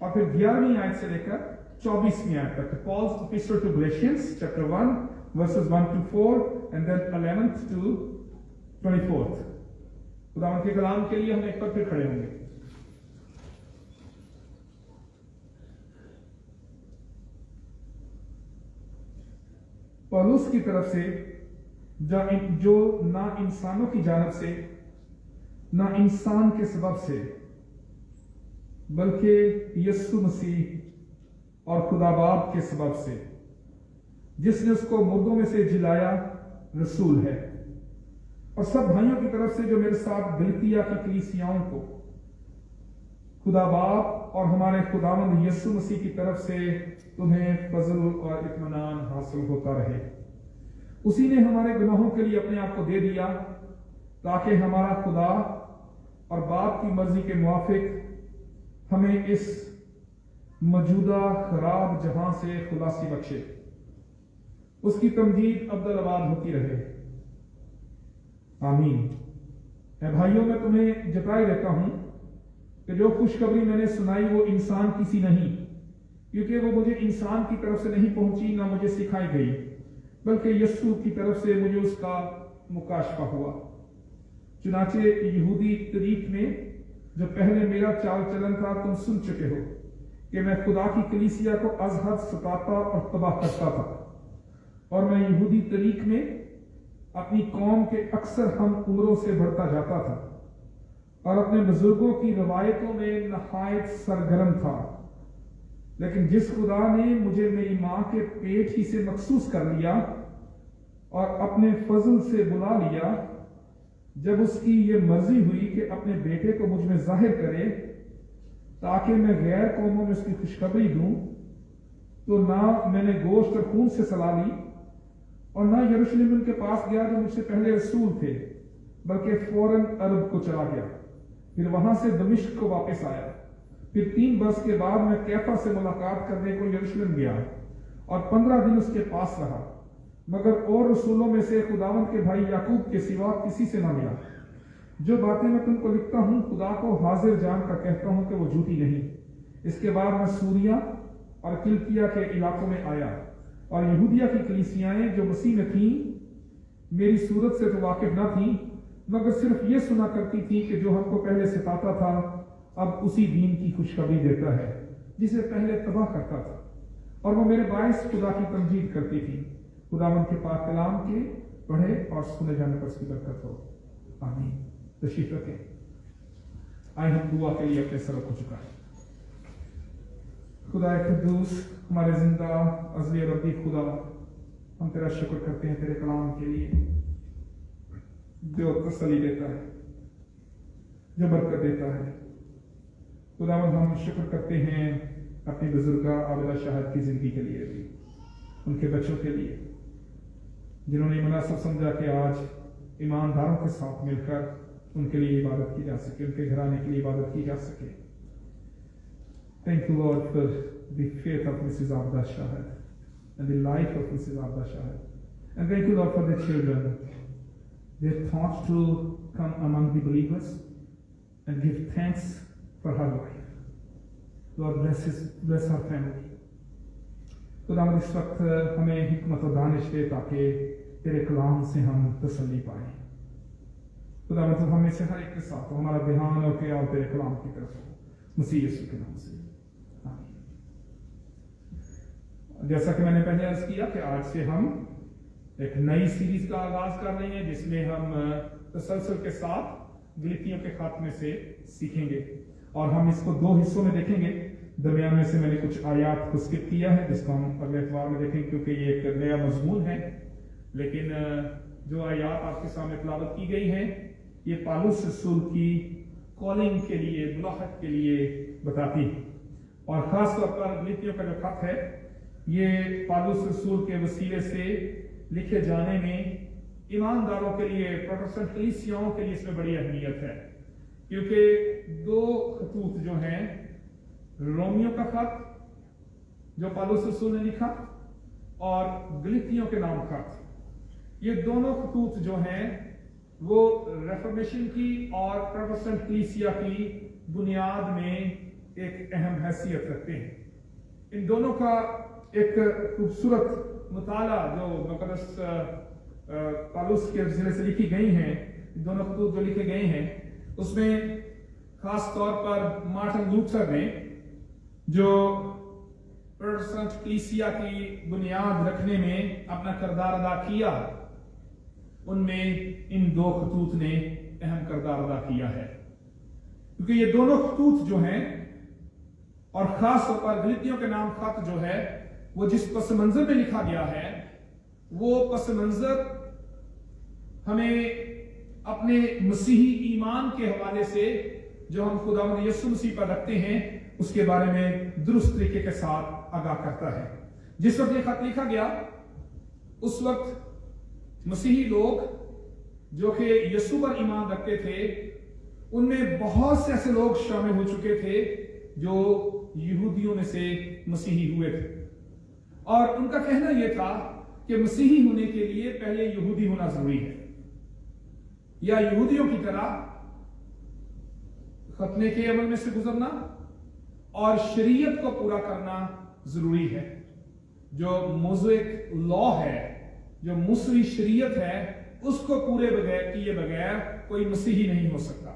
और फिर 11वीं आयत से लेकर 24वीं आयत तक। Paul's epistle to Galatians, chapter 1, verses 1 to 4, and then 11th to 24th। खुदावंद के कलाम के लिए हम एक बार फिर खड़े होंगे। पौलुस की तरफ से जो ना इंसानों की जानब से, ना इंसान के सबब से, बल्कि यीशु मसीह और खुदा बाप के सबब से, जिसने उसको मुर्दों में से जिलाया, रसूल है। और सब भाइयों की तरफ से जो मेरे साथ गलतिया की कलीसियाओं को खुदा बाप और हमारे खुदावंद यीशु मसीह की तरफ से तुम्हें फजल और इत्मीनान हासिल होता रहे। उसी ने हमारे गुनाहों के लिए अपने आप को दे दिया, ताकि हमारा खुदा और बाप की मर्जी के मुआफिक हमें इस मौजूदा खराब जहां से खुलासी बख्शे, उसकी तमजीद अब्दुल होती रहे। आमीन। मैं भाइयों, मैं तुम्हें जताए रहता हूं कि जो खुशखबरी मैंने सुनाई वो इंसान किसी नहीं, क्योंकि वो मुझे इंसान की तरफ से नहीं पहुंची, ना मुझे सिखाई गई, बल्कि यीशु की तरफ से मुझे उसका मुकाशफा हुआ। चुनाचे यहूदी तरीक में जो पहले मेरा चाल चलन था, तुम सुन चुके हो कि मैं खुदा की कलीसिया को अज़हद सताता और तबाह करता था, और मैं यहूदी तरीक में अपनी कौम के अक्सर हम उम्रों से बढ़ता जाता था, और अपने बुजुर्गों की रवायतों में नहायत सरगर्म था। लेकिन जिस खुदा ने मुझे मेरी मां के पेट ही से मखसूस कर लिया और अपने फजल से बुला लिया, जब उसकी ये मर्जी हुई कि अपने बेटे को मुझ में जाहिर करे ताकि मैं गैर कौमों में उसकी खुशखबरी दूं, तो ना मैंने गोश्त और खून से सलाह ली, और ना यरूशलेम उनके पास गया जो मुझसे पहले रसूल थे, बल्कि फौरन अरब को चला गया, फिर वहां से दमिश्क को वापस आया। फिर 3 बरस के बाद मैं कैफा से मुलाकात करने को यरूशलेम गया और 15 दिन उसके पास रहा, मगर और रसूलों में से खुदावंद के भाई याकूब के सिवा किसी से न मिला। जो बातें मैं तुमको लिखता हूं, खुदा को हाजिर जान कर कहता हूं कि वो झूठी नहीं। इसके बाद मैं सूरिया और किलकिया के इलाकों में आया, और यहूदिया की कलीसियाएं जो मसीह में थीं मेरी सूरत से तो वाकिफ न थीं, मगर सिर्फ ये सुना करती थी कि जो हमको पहले सिताता था अब उसी दीन की खुशखबरी देता है जिसे पहले तबाह करता था, और वो मेरे बायस खुदा की तमजीद करती थी। खुदावंद के पाक कलाम के पढ़े और सुने जाने पर उसकी बरकत हो। आमीन। तशरीफ रखें। आए हम दुआ के लिए अपने सरों को झुकाएं। खुदा कुद्दूस, हमारे जिंदा अज़ली रब्बी खुदा, हम तेरा शुक्र करते हैं तेरे कलाम के लिए जो तसल्ली देता है, जो बरकत देता है। खुदावंद, हम शुक्र करते हैं अपनी बुजुर्गा आबिदा शाहद की जिंदगी के लिए भी, उनके बच्चों के लिए जिन्होंने मुनासिब समझा कि आज ईमानदारों के साथ मिलकर उनके लिए इबादत की जा सके, उनके घराने के लिए इबादत की जा सके। Thank you, Lord, for the faith of Mrs. Abda Shahad and the life of Mrs. Abda Shahad. And thank you, Lord, for the children. They're taught to come among the believers and give thanks for her life. Lord, bless her family. खुदावंद, इस वक्त हमें हिकमत और दानिश दे ताकि तेरे कलाम से हम तसल्ली पाएं। खुदावंद, हमें से हर एक के साथ हमारा ध्यान और ख्याल तेरे कलाम की तरफ हो, मसीह यीशु के नाम से। जैसा कि मैंने पहले अर्ज किया कि आज से हम एक नई सीरीज का आगाज कर रहे हैं जिसमें हम तसलसल के साथ गलतियों के खात्मे से सीखेंगे, और हम इसको 2 हिस्सों में देखेंगे। दरमियान में से मैंने कुछ आयात को स्किप किया है जिसको हम अगले इतवार में देखेंगे, क्योंकि ये एक नया मजमून है। लेकिन जो आयात आपके सामने तिलावत की गई है ये पौलुस रसूल की कॉलिंग के लिए, बुलाहट के लिए बताती है। और खास तौर पर गलतियों का जो खत है ये पौलुस रसूल के वसीले से लिखे जाने में ईमानदारों के लिए, प्रोटेस्टेंट कलीसियाओं के लिए इसमें बड़ी अहमियत है, क्योंकि दो खतूत जो हैं, रोमियो का खत जो पौलुस रसूल ने लिखा और गलतियों के नाम खत, ये दोनों खतूत जो हैं वो रेफॉर्मेशन की और प्रोटेस्टेंट कलीसिया की बुनियाद में एक अहम हैसियत रखते हैं। इन दोनों का एक खूबसूरत मुताला जो मुकद्दस पौलुस के वसीले से लिखी गई हैं, दोनों खतूत जो लिखे गए हैं, उसमें खास तौर पर मार्टिन लूथर ने जो प्रोटेस्टेंट कलीसिया की बुनियाद रखने में अपना किरदार अदा किया, उनमें इन दो खतूत ने अहम किरदार अदा किया है, क्योंकि ये दोनों खतूत जो हैं और खास तौर पर गलतियों के नाम खत जो है वो जिस पस मंजर में लिखा गया है, वो पस मंजर हमें अपने मसीही ईमान के हवाले से जो हम खुदावंद यीशु मसीह पर रखते हैं उसके बारे में दुरुस्त तरीके के साथ आगाह करता है। जिस वक्त ये खत लिखा गया उस वक्त मसीही लोग जो कि यीशु पर ईमान रखते थे, उनमें बहुत से ऐसे लोग शामिल हो चुके थे जो यहूदियों में से मसीही हुए थे, और उनका कहना यह था कि मसीही होने के लिए पहले यहूदी होना जरूरी है, या यहूदियों की तरह खतने के अमल में से गुजरना और शरीयत को पूरा करना जरूरी है। जो मोज़ेक लॉ है, जो मूसवी शरीयत है, उसको पूरे बगैर किए बगैर कोई मसीही नहीं हो सकता।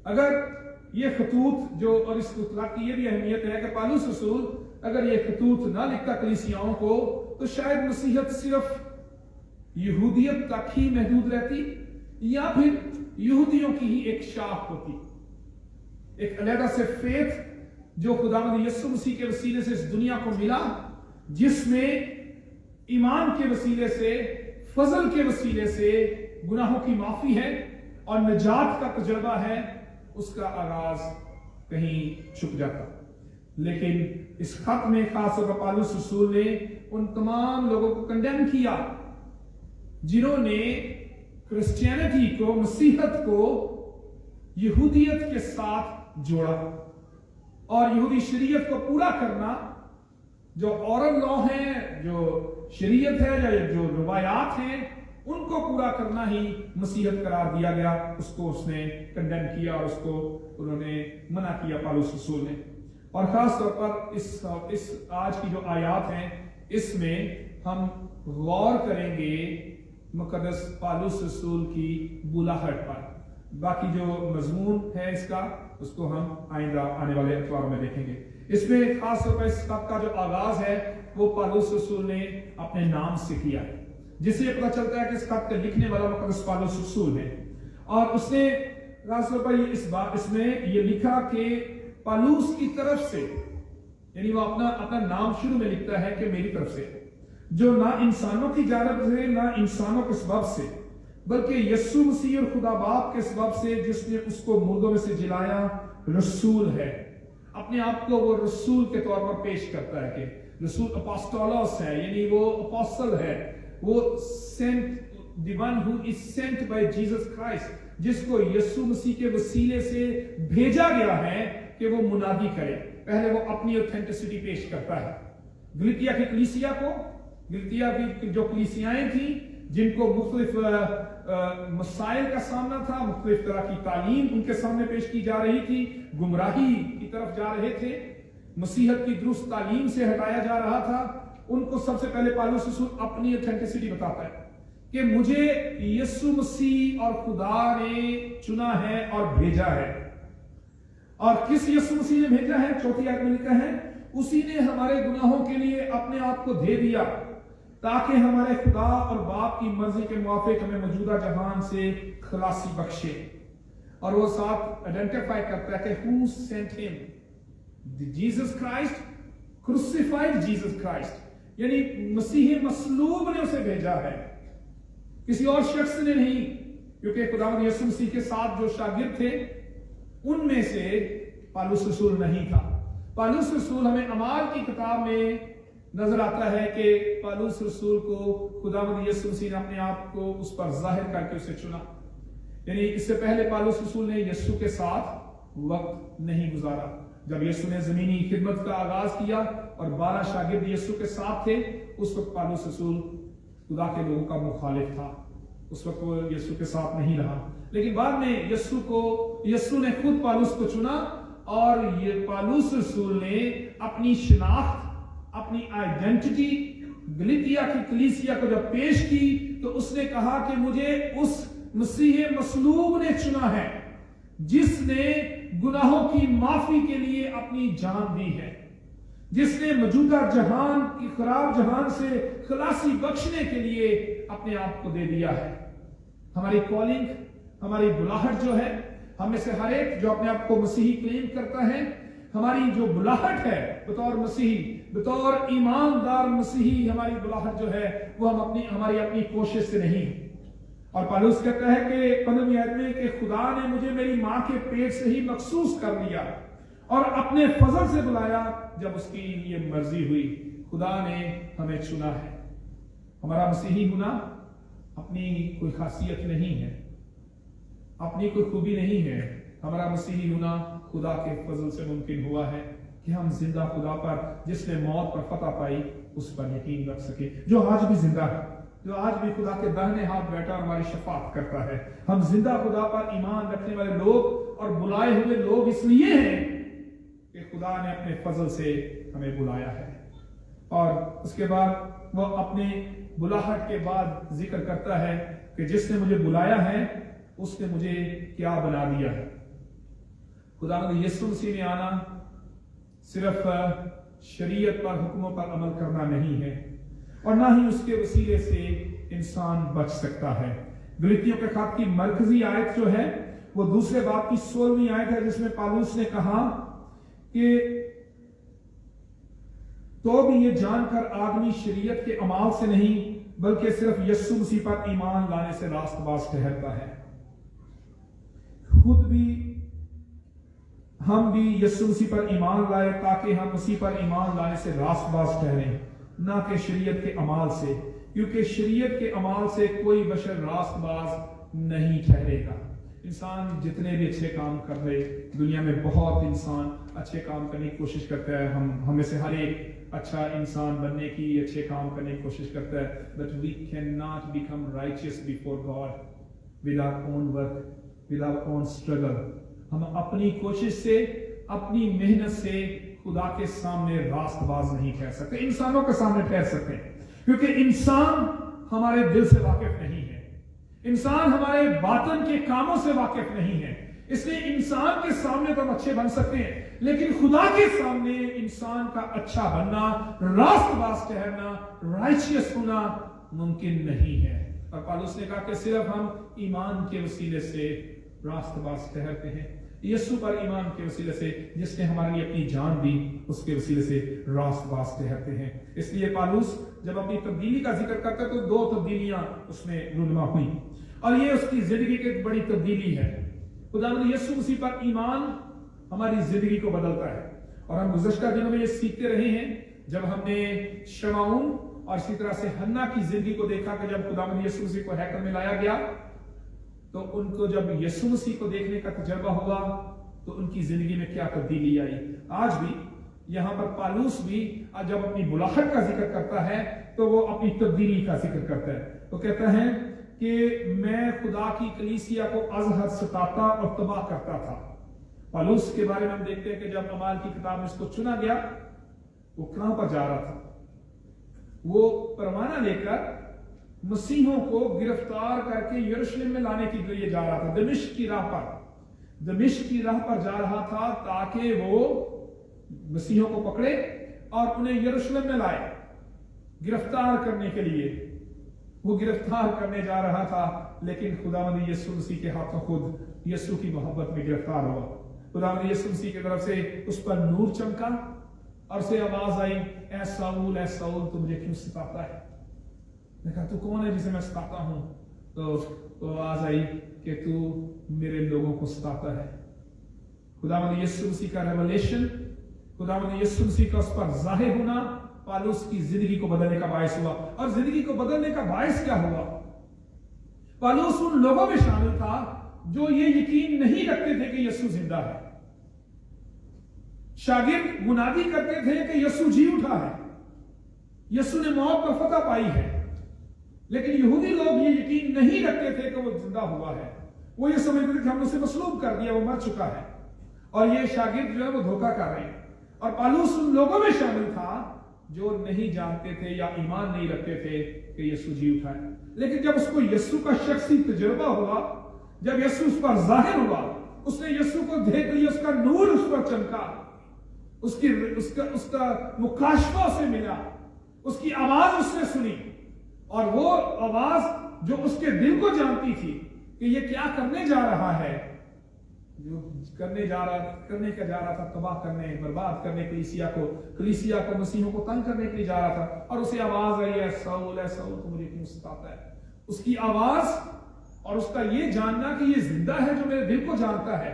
अगर ये खतूत जो, और इस खतूत की ये भी अहमियत है कि पौलुस रसूल अगर ये खतूत ना लिखता कलीसियाओं को, तो शायद मसीहत सिर्फ यहूदियत तक ही महदूद रहती, या फिर यहूदियों की ही एक शाख होती, एक अलग से फेथ जो खुदावंद यीशु मसीह के वसीले से इस दुनिया को मिला, जिसमें ईमान के वसीले से, फजल के वसीले से गुनाहों की माफी है और निजात का तजुर्बा है, उसका आगाज कहीं छुप जाता। लेकिन इस खत में खास तौर पर पौलुस रसूल ने उन तमाम लोगों को कंडेम किया जिन्होंने क्रिश्चियनिटी को, मसीहत को यहूदियत के साथ जोड़ा, और यहूदी शरीयत को पूरा करना, जो ओरल लॉ है, जो शरीयत है, या जो रवायात हैं, उनको पूरा करना ही मसीहत करार दिया गया। उसको उसने कंडेम किया और उसको उन्होंने मना किया पौलुस रसूल ने। और खास तौर पर इस आज की जो आयात हैं, इसमें हम गौर करेंगे मुकद्दस पौलुस रसूल की बुलाहट पर। बाकी जो मजमून है इसका, उसको हम आइंदा आने वाले अखबारों में देखेंगे। इसमें खास तौर पर इस खत का जो आगाज है वो पौलुस रसूल ने अपने नाम से किया है, जिससे पता चलता है कि इस खत का लिखने वाला मुकद्दस पौलुस रसूल है। और उसने खास तौर पर इसमें ये लिखा कि पौलुस की तरफ से, यानी वो अपना नाम शुरू में लिखता है कि मेरी तरफ से, जो ना इंसानों की जानिब से, ना इंसानों के सबब से, बल्कि यीशु मसीह और खुदा बाप के सबब से जिसने उसको मुर्दों में से जिलाया, रसूल है। अपने आप को वो रसूल के तौर पर पेश करता है कि रसूल अपोस्टोलोस है, यानी वो अपोस्टल है, वो sent, the one who is sent by Jesus Christ, जिसको यीशु मसीह के वसीले से भेजा गया है कि वो मुनादी करे। पहले वो अपनी ऑथेंटिसिटी पेश करता है। गलतिया की कलीसिया को, गलतिया की जो कलीसियाएं थी जिनको मुख्तलिफ मसाइल का सामना था, मुख्तलिफ तरह की तालीम उनके सामने पेश की जा रही थी, गुमराही की तरफ जा रहे थे, मसीहत की दुरुस्त तालीम से हटाया जा रहा था, उनको सबसे पहले पौलुस रसूल अपनी ऑथेंटिसिटी बताता है कि मुझे यीशु मसीह और खुदा ने चुना है और भेजा है। और किस यीशु मसीह ने भेजा है? चौथी आयत में लिखा है, उसी ने हमारे गुनाहों के लिए अपने आप को दे दिया ताकि हमारे खुदा और बाप की मर्जी के मुआफिक हमें मौजूदा जहान से खलासी बख्शे। और वो साथ आइडेंटिफाई करता है कि who sent him, Jesus Christ, crucified Jesus Christ, यानी मसीह मसलूब ने उसे भेजा है, किसी और शख्स ने नहीं। क्योंकि खुदावंद यीशु मसीह के साथ जो शागिर्द थे उनमें से पालूस रसूल नहीं था। पालूस रसूल हमें अमाल की किताब में नजर आता है कि पालूस रसूल को खुदावंद यीशु मसीह ने अपने आप को उस पर जाहिर करके उसे चुना। यानी इससे पहले पालूस रसूल ने यीशु के साथ वक्त नहीं गुजारा। जब यीशु ने जमीनी खिदमत का आगाज किया और 12 शागिर्द यीशु के साथ थे, उस वक्त पालूस रसूल खुदा के लोगों का मुखालिफ था। उस वक्त वो यीशु के साथ नहीं रहा। लेकिन बाद में यीशु ने खुद पालूस को चुना और ये पालूस रसूल ने अपनी शिनाख्त, अपनी आइडेंटिटी गलातिया की कलीसिया को जब पेश की तो उसने कहा कि मुझे उस मसीह मसलूब ने चुना है जिसने गुनाहों की माफी के लिए अपनी जान दी है, जिसने मौजूदा जहान की खराब जहान से खलासी बख्शने के लिए अपने आप को दे दिया है। हमारी कॉलिंग, हमारी बुलाहट जो है, हम में से हर एक जो अपने आप को मसीही क्लेम करता है, हमारी जो बुलाहट है बतौर मसीही, बतौर ईमानदार मसीही, हमारी बुलाहट जो है वो हमारी अपनी कोशिश से नहीं। और पालूस कहता है कि 15वीं आयत में कि खुदा ने मुझे मेरी मां के पेट से ही मखसूस कर लिया और अपने फजल से बुलाया जब उसकी ये मर्जी हुई। खुदा ने हमें चुना है। हमारा मसीही होना अपनी कोई खासियत नहीं है, अपनी कोई खूबी नहीं है। हमारा मसीही होना खुदा के फजल से मुमकिन हुआ है कि हम जिंदा खुदा पर, जिसने मौत पर फतह पाई, उस पर यकीन रख सके, जो आज भी जिंदा है, जो आज भी खुदा के दाहिने हाथ बैठा और हमारी शफाअत करता है। हम जिंदा खुदा पर ईमान रखने वाले लोग और बुलाए हुए लोग इसलिए हैं कि खुदा ने अपने फजल से हमें बुलाया है। और उसके बाद वो अपने बुलाहट के बाद जिक्र करता है कि जिसने मुझे बुलाया है उसने मुझे क्या बना दिया है। खुदावंद यीशु मसीह में आना सिर्फ शरीयत पर, हुक्मों पर अमल करना नहीं है और ना ही उसके वसीले से इंसान बच सकता है। गलातियों के खत की मरकजी आयत जो है वो दूसरे बाब की 16वीं आयत है, जिसमें पालूस ने कहा कि तो भी ये जानकर आदमी शरीयत के अमाल से नहीं बल्कि सिर्फ यीशु मसीह पर ईमान लाने से रास्तबाज ठहरता है। खुद भी हम भी यीशु मसीह पर ईमान लाए ताकि हम मसीह पर ईमान लाने से रास्तबाज ठहरें, ना कि शरीयत के अमाल से, क्योंकि शरीयत के अमाल से कोई बशर रास्तबाज नहीं ठहरेगा। इंसान जितने भी अच्छे काम कर रहे, दुनिया में बहुत इंसान अच्छे काम करने की कोशिश करता है, हमें से हर एक अच्छा इंसान बनने की, अच्छे काम करने की कोशिश करता है, but we can not become righteous before God with our own work, with our own struggle. हम अपनी कोशिश से, अपनी मेहनत से खुदा के सामने रास्तबाज नहीं ठहर सकते, इंसानों के सामने ठहर सकते हैं, क्योंकि इंसान हमारे दिल से वाकिफ नहीं है, इंसान हमारे बातन के कामों से वाकिफ नहीं है। इसलिए इंसान के सामने तो हम अच्छे बन सकते हैं, लेकिन खुदा के सामने इंसान का अच्छा बनना, रास्तबाज ठहरना, राइचियस होना मुमकिन नहीं है। और पालूस ने कहा कि सिर्फ हम ईमान के वसीले से रास्तबाज ठहरते हैं, यीशु पर ईमान के वसीले से, जिसने हमारे लिए अपनी जान दी, उसके वसीले से रास्तबाज ठहरते हैं। इसलिए पालूस जब अपनी तब्दीली का जिक्र करता है तो 2 तब्दीलियां उसमें रुनुमा हुई और ये उसकी जिंदगी की एक बड़ी तब्दीली है। खुदावंद यीशु मसीह पर ईमान हमारी जिंदगी को बदलता है और हम गुज़श्ता दिनों में ये सीखते रहे हैं। जब हमने शमाउन और इसी तरह से हन्ना की जिंदगी को देखा कि जब खुदावंद यीशु मसीह को हैकल में लाया गया तो उनको जब यीशु मसीह को देखने का तजर्बा हुआ तो उनकी जिंदगी में क्या तब्दीली आई। आज भी यहां पर पालूस भी जब अपनी बुलाहट का जिक्र करता है तो वो अपनी तब्दीली का जिक्र करता है। तो कहता है कि मैं खुदा की कलीसिया को अज़हद सताता और तबाह करता था। पालूस के बारे में हम देखते हैं कि जब अमाल की किताब में इसको चुना गया, वो कहां पर जा रहा था? वो परवाना लेकर मसीहों को गिरफ्तार करके यरूशलेम में लाने के लिए जा रहा था। दमिश्क की राह पर जा रहा था ताकि वो मसीहों को पकड़े और उन्हें यरूशलेम में लाए गिरफ्तार करने के लिए। वो गिरफ्तार करने जा रहा था, लेकिन खुदावंद यीशु मसीह के हाथों खुद यीशु की मोहब्बत में गिरफ्तार हुआ। खुदावंद यीशु मसीह की तरफ से उस पर नूर चमका और से आवाज आई, ऐ साऊल तू मुझे क्यों सताता है? देखा तू कौन है जिसे मैं सताता हूं? तो आवाज आई कि तू मेरे लोगों को सताता है। खुदावंद यीशु मसीह का रेवलेशन, खुदावंद यीशु मसीह का उस पर जाहिर होना पौलुस की जिंदगी को बदलने का बायस हुआ। और जिंदगी को बदलने का बायस क्या हुआ? पौलुस उन लोगों में शामिल था जो ये यकीन नहीं रखते थे कि यीशु जिंदा है। शागिर्द मुनादी करते थे कि यीशु जी उठा है, यीशु ने मौत पर फतह पाई है, लेकिन यहूदी लोग ये यकीन नहीं रखते थे कि वो जिंदा हुआ है। वो ये समझते थे कि हमने उसे मसलूब कर दिया, वो मर चुका है, और ये शागिर्द जो है वो धोखा कर रहे हैं। और पौलुस उन लोगों में शामिल था जो नहीं जानते थे या ईमान नहीं रखते थे कि यीशु जी उठा है। लेकिन जब उसको यीशु का शख्सी तजुर्बा हुआ, जब यीशु उस पर जाहिर हुआ, उसने यीशु को देख लिया, उसका नूर उस पर चमका, उसका मुकाशफा उसे मिला, उसकी आवाज उसने सुनी, और वो आवाज जो उसके दिल को जानती थी कि ये क्या करने जा रहा है, जो करने जा रहा था तबाह करने, बर्बाद करने कलीसिया को मसीहों को तंग करने के लिए जा रहा था। और उसे आवाज आई, है सऊल तो मुझे क्यों सताता है। उसकी आवाज और उसका ये जानना कि ये जिंदा है जो मेरे दिल को जानता है,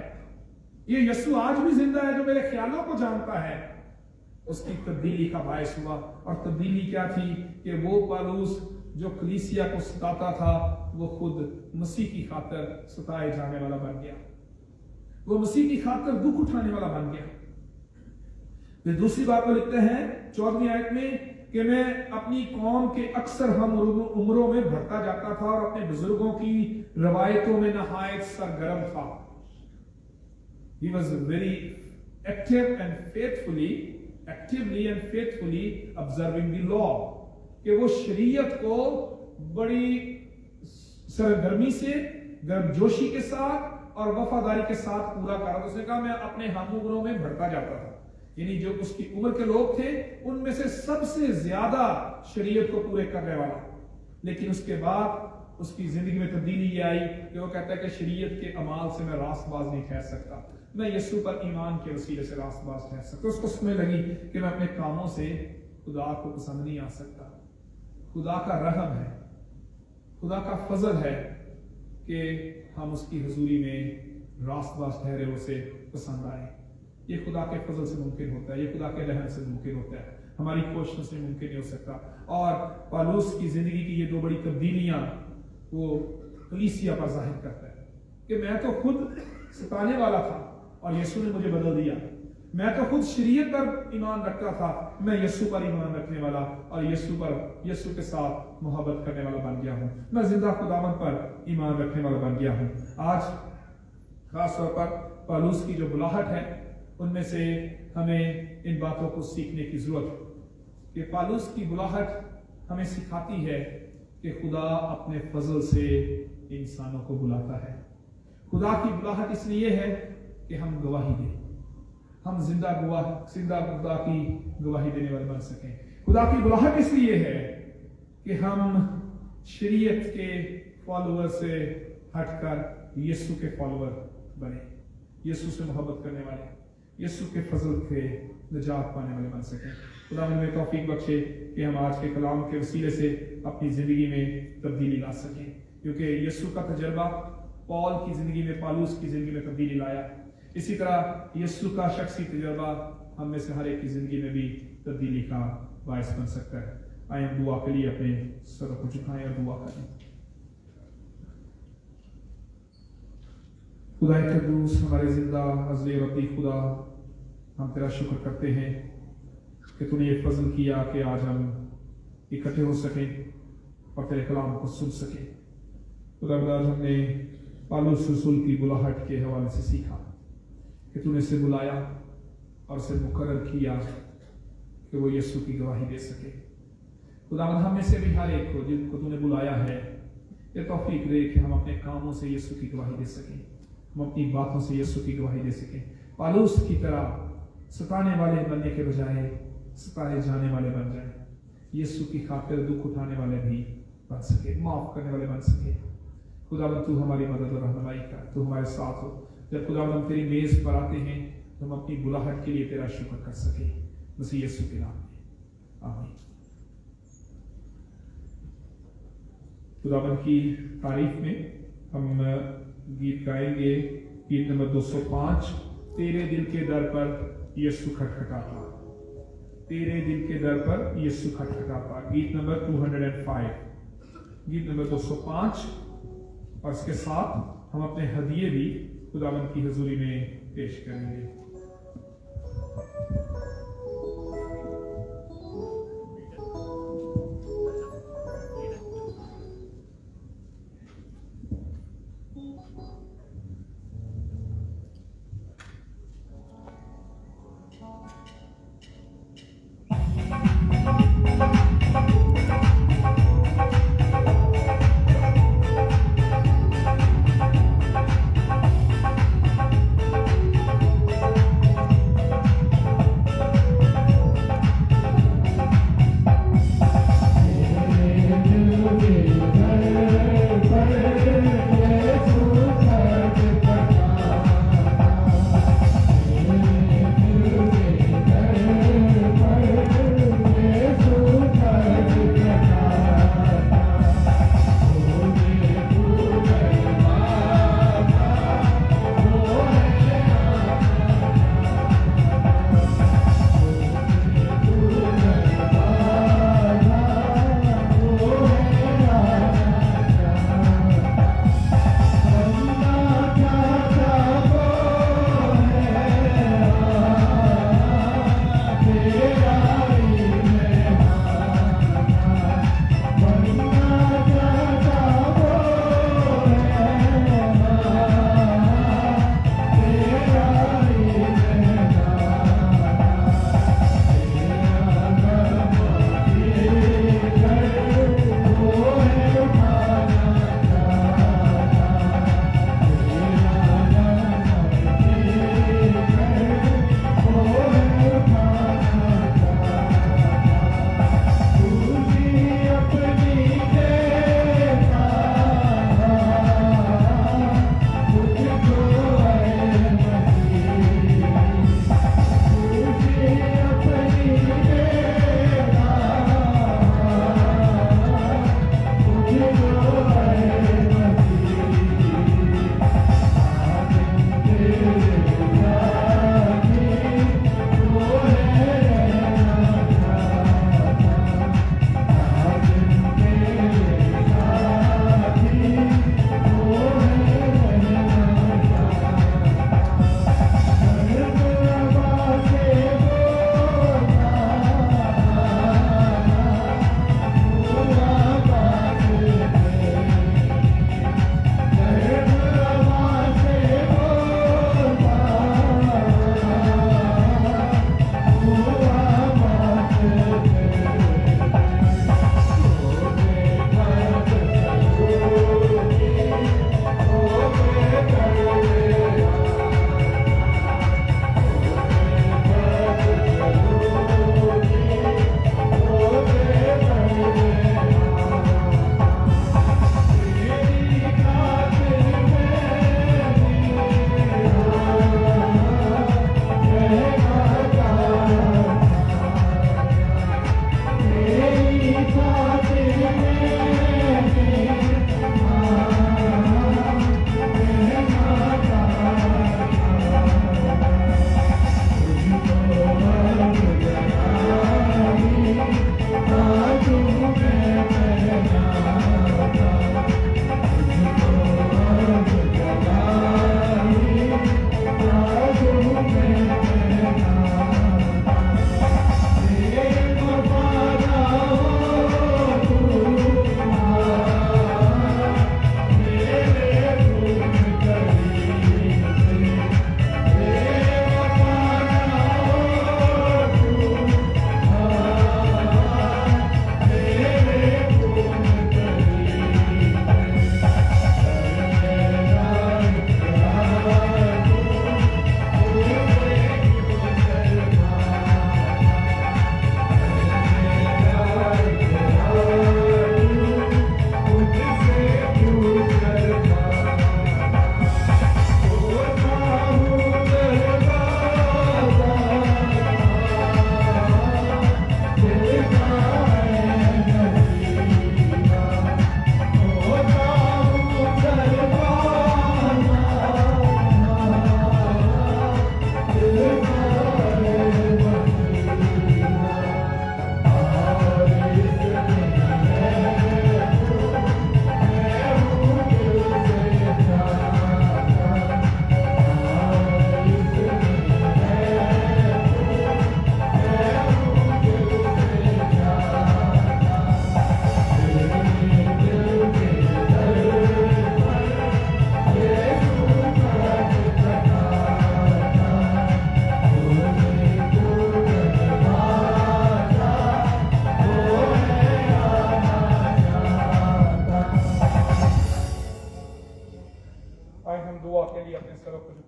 ये यीशु आज भी जिंदा है जो मेरे ख्यालों को जानता है, उसकी तब्दीली का बायस हुआ। और तब्दीली क्या थी कि वो पौलुस जो कलीसिया को सताता था, वो खुद मसीह की खातिर सताए जाने वाला बन गया, वो मसीह की खातिर दुख उठाने वाला बन गया। फिर दूसरी बात को लिखते हैं 14वीं आयत में कि मैं अपनी कौम के अक्सर हम उम्रों में बढ़ता जाता था और अपने बुजुर्गों की रवायतों में नहायत सरगर्म था। He was very actively and faithfully observing the law, कि वो शरीयत को बड़ी सरगर्मी से, गर्मजोशी के साथ और वफादारी के साथ पूरा कर रहा था। उसने कहा मैं अपने हम उम्रों में बढ़ता जाता था, यानी जो उसकी उम्र के लोग थे उनमें से सबसे ज्यादा शरीयत को पूरे करने वाला। लेकिन उसके बाद उसकी जिंदगी में तब्दीली ये आई कि वो कहता है कि शरीयत के अमाल से मैं रास्तबाज नहीं ठहर सकता, मैं यीशु पर ईमान के वसीले से रास्तबाज ठहर सकता। उसको समझ लगी कि मैं अपने कामों से खुदा को पसंद नहीं आ सकता। खुदा का रहम है, खुदा का फजल है कि हम उसकी हुजूरी में रास्तबाज ठहरे, उसे पसंद आए। ये खुदा के फजल से मुमकिन होता है, ये खुदा के रहम से मुमकिन होता है, हमारी कोशिशों से मुमकिन नहीं हो सकता। और पौलुस की जिंदगी की ये दो बड़ी तब्दीलियां वो कलीसिया पर जाहिर करता है कि मैं तो खुद सताने वाला था और यीशु ने मुझे बदल दिया। मैं तो खुद शरीयत पर ईमान रखता था, मैं यीशु पर ईमान रखने वाला और यीशु के साथ मोहब्बत करने वाला बन गया हूं। मैं जिंदा खुदावंद पर ईमान रखने वाला बन गया हूं। आज खास तौर पर पौलुस की जो बुलाहट है, उनमें से हमें इन बातों को सीखने की जरूरत है कि पौलुस की बुलाहट हमें सिखाती है कि खुदा अपने फजल से इंसानों को बुलाता है। खुदा की बुलाहट इसलिए है कि हम गवाही दें, हम जिंदा खुदा की गवाही देने वाले बन सकें। खुदा की बुलाहट इसलिए है कि हम शरीयत के फॉलोअर से हटकर यीशु के फॉलोअर बने, यीशु से मोहब्बत करने वाले, यीशु के फजल के निजात पाने वाले बन सकें। खुदा हमें तौफीक बख्शे कि हम आज के कलाम के वसीले से अपनी जिंदगी में तब्दीली ला सकें, क्योंकि यीशु का तजर्बा पौल की जिंदगी में, पौलुस की जिंदगी में तब्दीली लाया। इसी तरह यीशु का शख्सी तजर्बा हम में से हर एक की जिंदगी में भी तब्दीली का बायस बन सकता है। आइए हम दुआ के लिए अपने सरों को झुकाएं और दुआ करें। खुदा कद्दूस, हमारे जिंदा अज़ली रब्बी खुदा, हम तेरा शुक्र करते हैं कि तूने ये फजल किया कि आज हम इकट्ठे हो सकें और तेरे कलाम को सुन सकें। खुदा आज हमने पौलुस रसूल की बुलाहट के हवाले से सीखा कि तूने इसे बुलाया और इसे मुकर्रर किया कि वो यीशु की गवाही दे सके। खुदावंद हम में से भी हर एक को जिनको तूने बुलाया है, ये तौफीक दे कि हम अपने कामों से यीशु की गवाही दे सकें, हम अपनी बातों से यीशु की गवाही दे सकें। पौलुस की तरह सताने वाले बनने के बजाय सताए जाने वाले बन जाए, यीशु की खातिर दुख उठाने वाले भी बन सके, माफ करने वाले बन सके। खुदावंद तू हमारी मदद और रहनुमाई कर, तू हमारे साथ हो। जब खुदावंद तेरी मेज पर आते हैं तो हम अपनी बुलाहट के लिए तेरा शुक्र कर सके, मसीह यीशु के नाम में आमीन। खुदावंद की तारीफ में हम गीत गाएंगे, गीत नंबर 205 तेरे दिल के दर पर यीशु खटखटाता, तेरे दिल के दर पर यीशु खटखटाता। गीत नंबर 205, गीत नंबर 205। और इसके साथ हम अपने हदिये भी खुदावंद की हजूरी में पेश करेंगे।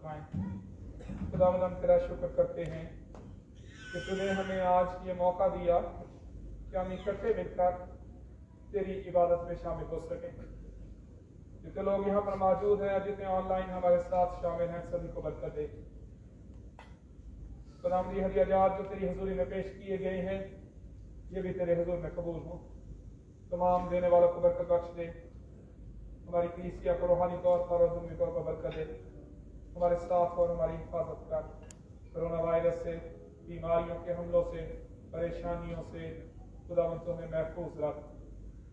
उठाएं। खुदावंद हम तेरा शुक्र करते हैं कि तूने हमें आज ये मौका दिया कि हम इकट्ठे मिलकर तेरी इबादत में शामिल हो सकें। जितने लोग यहाँ पर मौजूद हैं, जितने ऑनलाइन हमारे साथ शामिल हैं, सभी को बरकत दे। खुदावंद ये हदियात जो तेरी हुजूरी में पेश किए गए हैं, ये भी तेरे हुजूर में कबूल हो। तमाम देने वालों को बरकत बख्श दे। हमारी कलीसिया को रूहानी तौर पर और ज़मीनी तौर पर बरकत दे। हमारे साथ और हमारी हिफाजत कर। कोरोना वायरस से, बीमारियों के हमलों से, परेशानियों से खुदावंद तुम्हें महफूज रख।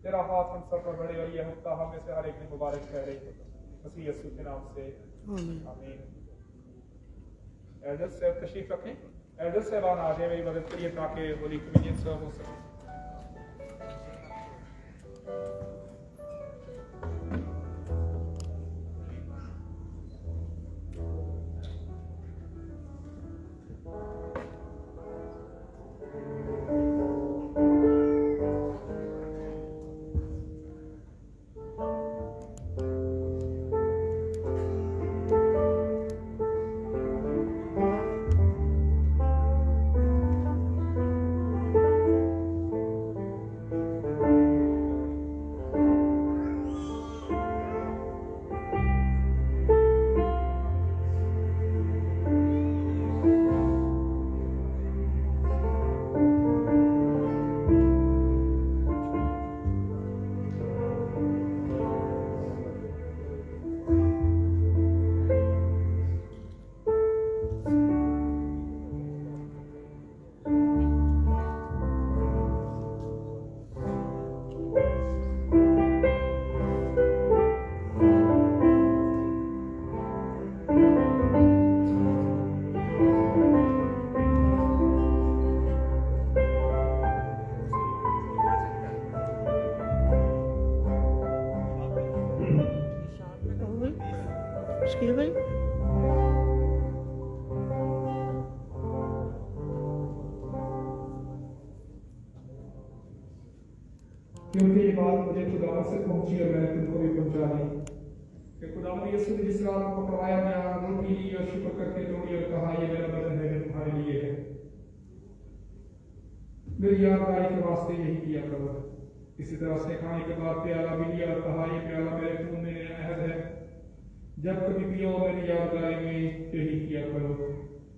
तेरा हाथ हम सब पर बड़े और यह हफ्ता हमें से हर एक दिन मुबारक ठहरे। मसीह यीशु के नाम से आमीन। एल्डर्स साहब तशरीफ रखें। एल्डर्स साहबान आ जाए मेरी मदद करिए ताकि होली कम्युनियन सर्व हो सके। मुश्किल भाई क्योंकि ये बात मुझे खुदावंद से पहुंची और मैंने तुमको भी पहुंचा दी कि खुदावंद यीशु ने जिस रात को पकड़ाया गया, रोटी ली और शुक्र करके तोड़ी और कहा, ये मेरा बदन है जो तुम्हारे लिए है। मेरी यादगारी के वास्ते यही किया करो। इसी तरह से खाने के बाद प्याला भी लिया और कहा, ये प्याला मेरे खून में नया अहद है। जब कभी पियो मेरी यादगारी में यही किया करो।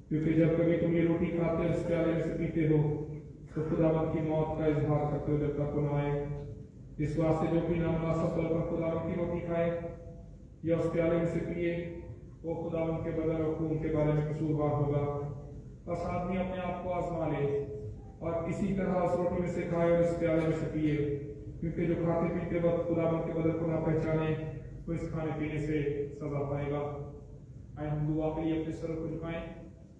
क्योंकि जब कभी तुम ये रोटी खाते हो, इस प्याले में से पीते हो, तो खुदावंद की मौत का इजहार करते हो जब तक वो न आए। इस वास्ते जो भी नामुनासिब तौर पर खुदावंद की रोटी खाए या उस प्याले में से पिए, वो खुदावंद के बदन और खून के बारे में कसूरवार होगा। बस आदमी अपने आप को आजमा ले और इसी तरह उस रोटी में से खाए और इस प्याले में से पिए। क्योंकि जो खाते पीते वक्त खुदावंद के बदन को ना पहचाने, वो इस खाने पीने से सजा पाएगा। आए हम दुआ के लिए अपने सर को झुकाएं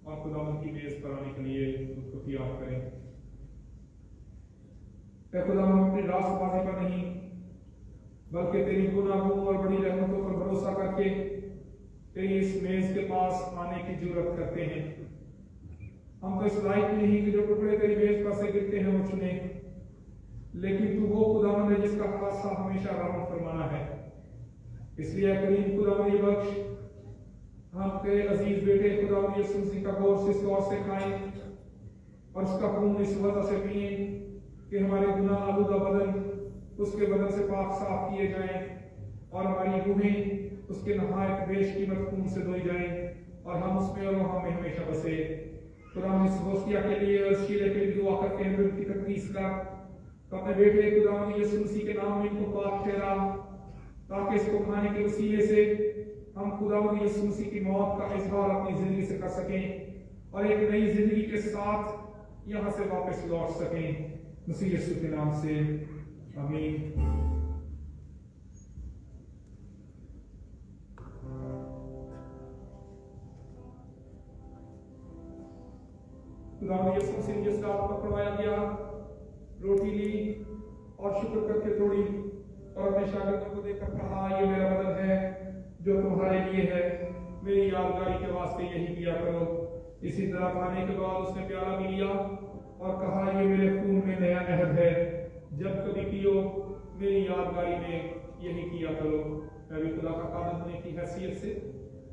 और खुदावंद की मेज पर आने के लिए उसको तैयार करें। खुदावंद अपनी रास्तबाजी पर नहीं बल्कि तेरी गुनाहों और बड़ी रहमतों पर भरोसा करके तेरी इस मेज के पास आने की जरूरत करते हैं। हम तो इस लायक नहीं कि जो टुकड़े तेरी मेज पर से गिरते हैं वो चुने, लेकिन तू वो खुदावंद है जिसका खासा हमेशा रहमत फरमाना है। इसलिए करीम खुदावंद बख्श हम तेरे अजीज बेटे खुदावंद यीशु मसीह का गोश्त इस गौर से खाएं और उसका खून इस वजह से पिए कि हमारे गुनाह आलूदा बदन उसके बदन से पाक साफ किए जाएं और हमारी रूहें उसके नहायत बेशकीमत खून से धोई जाएं और हम उसमें और वहां में हमेशा बसे। खुदा हम इस होस्टिया के लिए और शीले के लिए दुआ करते हैं उनकी तकदीस का, तो अपने बेटे खुदावंद यीशु मसीह के नाम में इनको पाक ठहरा ताकि इसको खाने के वसीले से हम खुदावंद यीशु मसीह की मौत का इजहार अपनी जिंदगी से कर सकें और एक नई जिंदगी के साथ यहाँ से वापस लौट सकें। मसीह यीशु के नाम से आमीन। खुदावंद यीशु मसीह ने जिस रात पकड़वाया गया, रोटी ली और शुक्र करके तोड़ी और अपने शागिर्दों को देखकर कहा, ये मेरा बदन है जो तुम्हारे लिए है। मेरी यादगारी के वास्ते यही किया करो। इसी तरह खाने के बाद उसने प्याला भी लिया और कहा, ये मेरे खून में नया अहद है। जब कभी पियो मेरी यादगारी में यही किया करो। मैं भी खुदा का काबिल होने की हैसियत से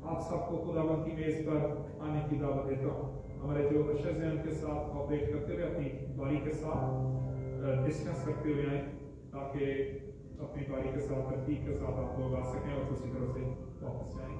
आप सबको खुदावंद की मेज पर आने की दावत देता हूँ। हमारे जो अशर्स हैं उनके साथ ऑपरेट करते हुए अपनी बारी के साथ डिस्कस करते हुए आए, ताकि अपनी बारी के साथ तरतीब के साथ आप लोग आ सकें और दूसरी तरफ से वापस जाएं।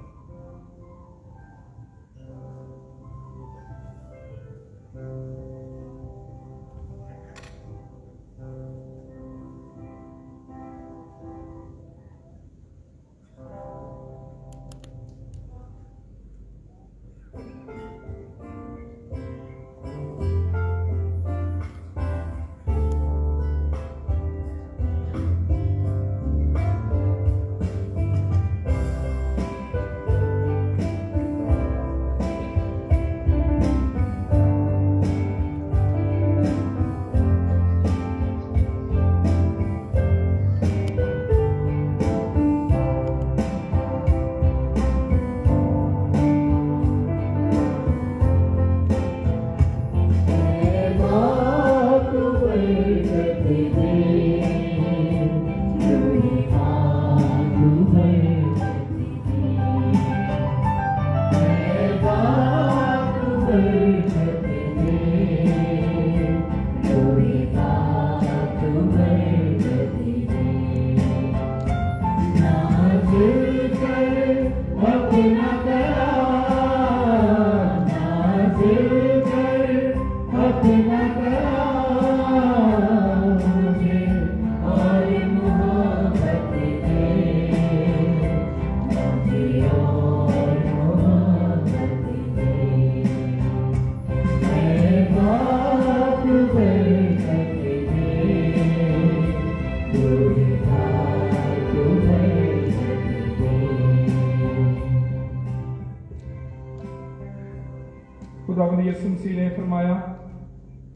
खुदावंद यीशु मसीह ने फरमाया,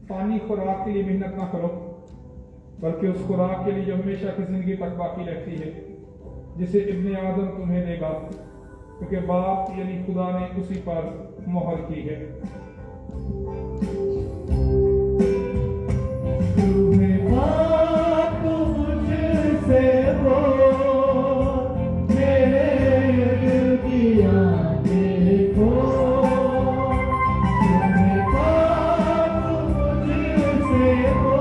पानी खुराक के लिए मेहनत ना करो, बल्कि उस खुराक के लिए जो हमेशा की जिंदगी तक बाकी रहती है, जिसे इब्ने आदम तुम्हें देगा, क्योंकि बाप यानी खुदा ने उसी पर मोहर की है। तुम्हें बात मुझसे हो, मेरे दिल की आंखें खो। तुम्हें बात मुझसे हो,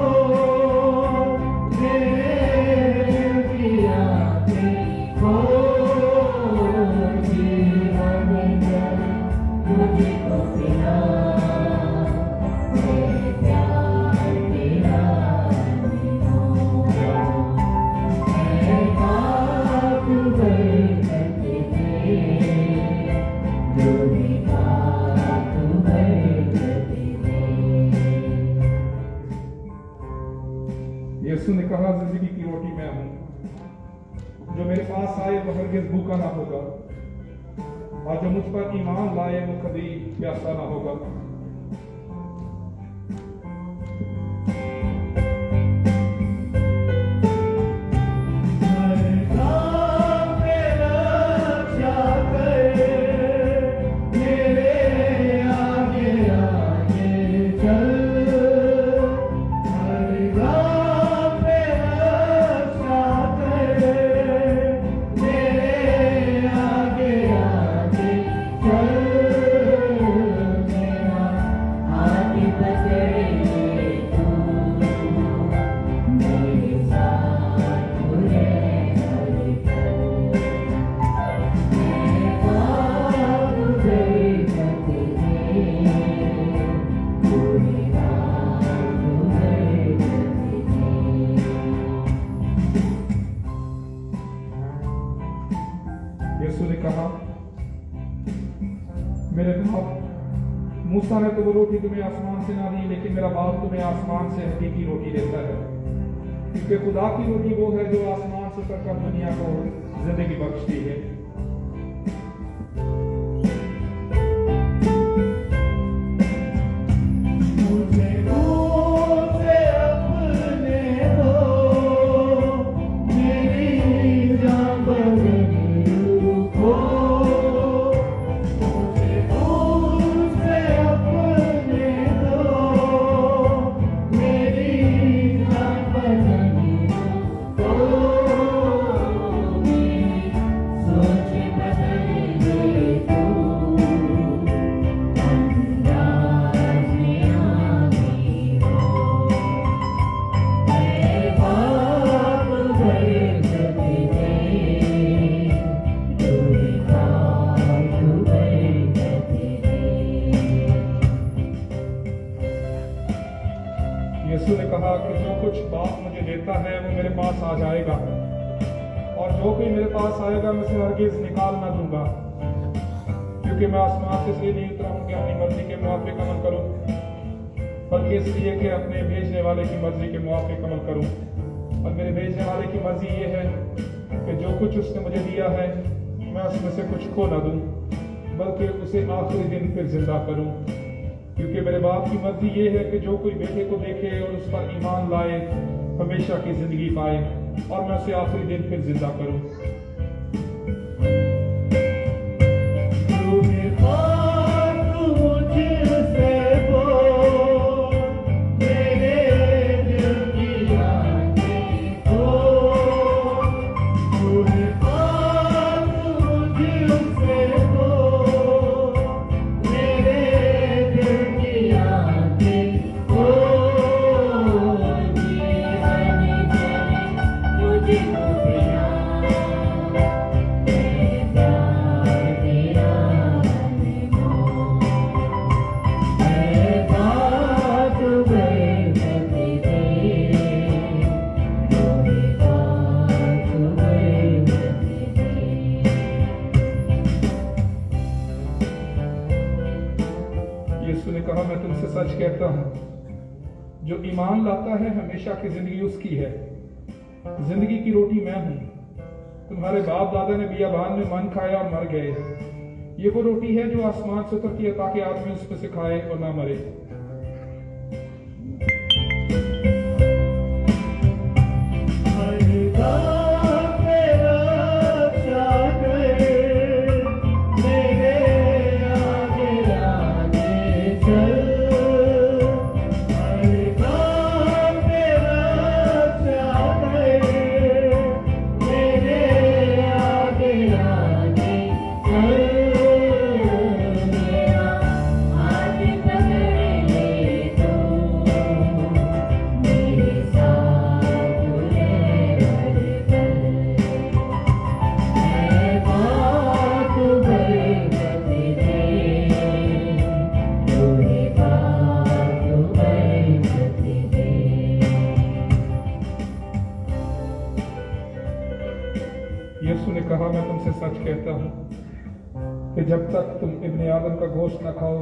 मेरे दिल की आंखें खो। जीवन कर मुझको पिला, मेरे प्यार तेरा यीशु ने कहा, जिंदगी की रोटी मैं हूं, जो मेरे पास आए वो हरगिज भूखा ना होगा, और जो मुझ पर ईमान लाए वो कभी प्यासा ना होगा। यीशु ने कहा, मेरे बाप मूसा ने तो वो रोटी तुम्हें आसमान से ना दी, लेकिन मेरा बाप तुम्हें आसमान से हकीकी रोटी देता है, क्योंकि खुदा की रोटी वो है जो आसमान से उतरकर दुनिया को जिंदगी बख्शती है। So आ जाएगा, और जो कोई मेरे पास आएगा मैं उसे हरगिज निकाल ना दूंगा, क्योंकि मैं आसमान से इसलिए नहीं उतरा हूँ कि अपनी मर्जी के मुताबिक अमल करूँ, बल्कि इसलिए कि अपने भेजने वाले की मर्जी के मुताबिक अमल करूँ। और मेरे भेजने वाले की मर्जी ये है कि जो कुछ उसने मुझे दिया है मैं उसमें से कुछ खो ना दूँ, बल्कि उसे आखिरी दिन फिर जिंदा करूँ, क्योंकि मेरे बाप की मर्जी ये है कि जो कोई बेटे को देखे और उस पर ईमान लाए हमेशा की जिंदगी पाए, और मैं उसे आखिरी दिन फिर जिंदा करूँ। तूने बात मुझसे बोल, मेरे दिल की आंखें खोल। तूने बात मुझसे बोल, मेरे दिल की आंखें खोल। जीवन जले मुझको प्यार, यीशु ने कहा, मैं तुमसे सच कहता हूँ, जो ईमान लाता है हमेशा की जिंदगी उसकी है। जिंदगी की रोटी मैं हूँ। तुम्हारे बाप दादा ने बियाबान में मन खाया और मर गए। ये वो रोटी है जो आसमान से उतरती है, ताकि आदमी उस पर से खाए और ना मरे। यीशु ने कहा, मैं तुमसे सच कहता हूँ कि जब तक तुम इब्ने आदम का गोश्त न खाओ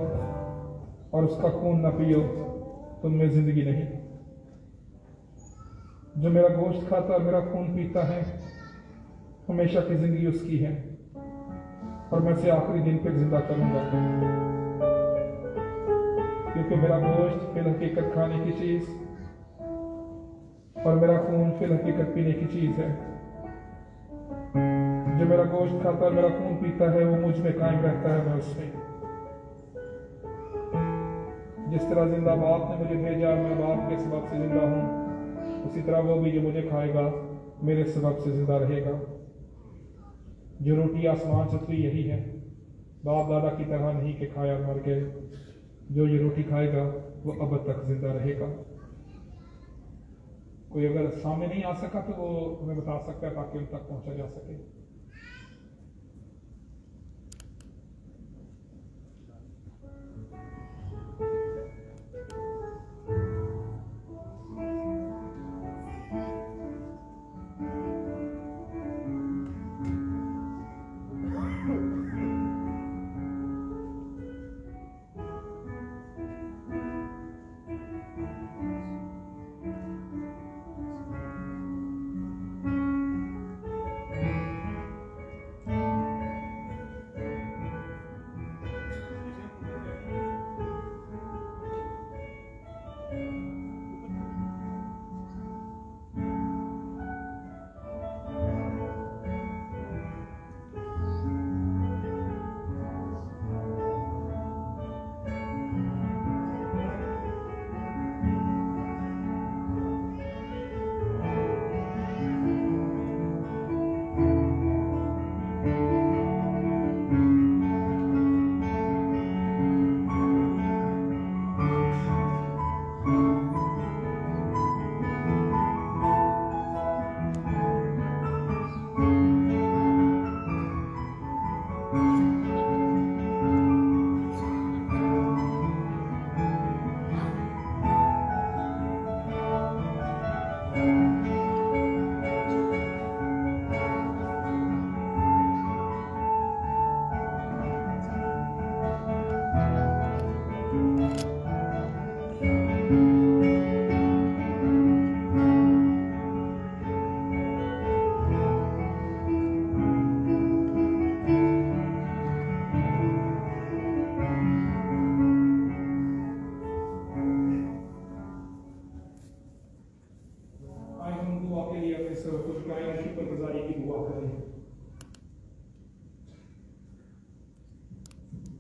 और उसका खून न पियो, तुम में जिंदगी नहीं। जो मेरा गोश्त खाता और मेरा खून पीता है हमेशा की जिंदगी उसकी है, और मैं उसे आखिरी दिन पर जिंदा करूंगा, क्योंकि मेरा गोश्त फिल हकीकत खाने की चीज और मेरा खून फिल हकीकत पीने की चीज है। जो मेरा गोश्त खाता और मेरा खून पीता है वो मुझ में कायम रहता है, मैं उसमें। जिस तरह जिंदा बाप ने मुझे भेजा, मैं बाप के सबब से जिंदा हूँ, उसी तरह वो भी जो मुझे खाएगा मेरे सबब से जिंदा रहेगा। जो रोटी आसमान से उतरी यही है, बाप दादा की तरह नहीं कि खाया और मर गए। जो ये रोटी खाएगा वो अब तक जिंदा रहेगा। कोई अगर सामने नहीं आ सका तो वो हमें बता सकता है, ताकि उन तक पहुंचा जा सके।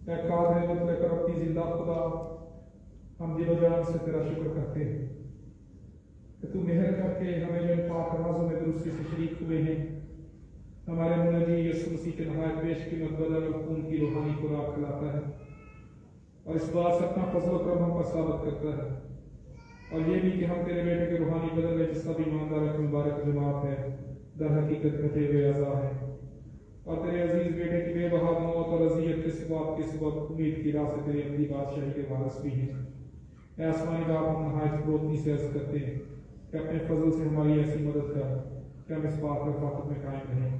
ऐ कादिर मुतलक रब्बी जिंदा खुदा, हम दिलो जान से तेरा शुक्र करते हैं कि तू मेहर करके हमें जो पाक नमाजों में दुरुस्ती से शरीक हुए हैं, हमारे मुनजी यीशु मसीह के नहायत बेशकीमत बदन और खून की रूहानी खुराक खिलाता है और इस बात से अपना फजल करम हम पर साबित करता है, और ये भी कि हम तेरे बेटे के रूहानी बदन में जिसका भी ईमानदार की मुबारक जमात है दर हकीकत कटे हुए अज़ा है, और तेरे अजीज बेटे की बेबहा मौत और अजियत के सिवा उम्मीद की राह से तेरी अपनी बादशाही के वारस भी हैं। ऐ आसमानी बाप, हम नहायत फरोतनी से अर्ज करते हैं कि अपने फजल से हमारी ऐसी मदद कर कि हम इस बात रफाकत में कायम रहें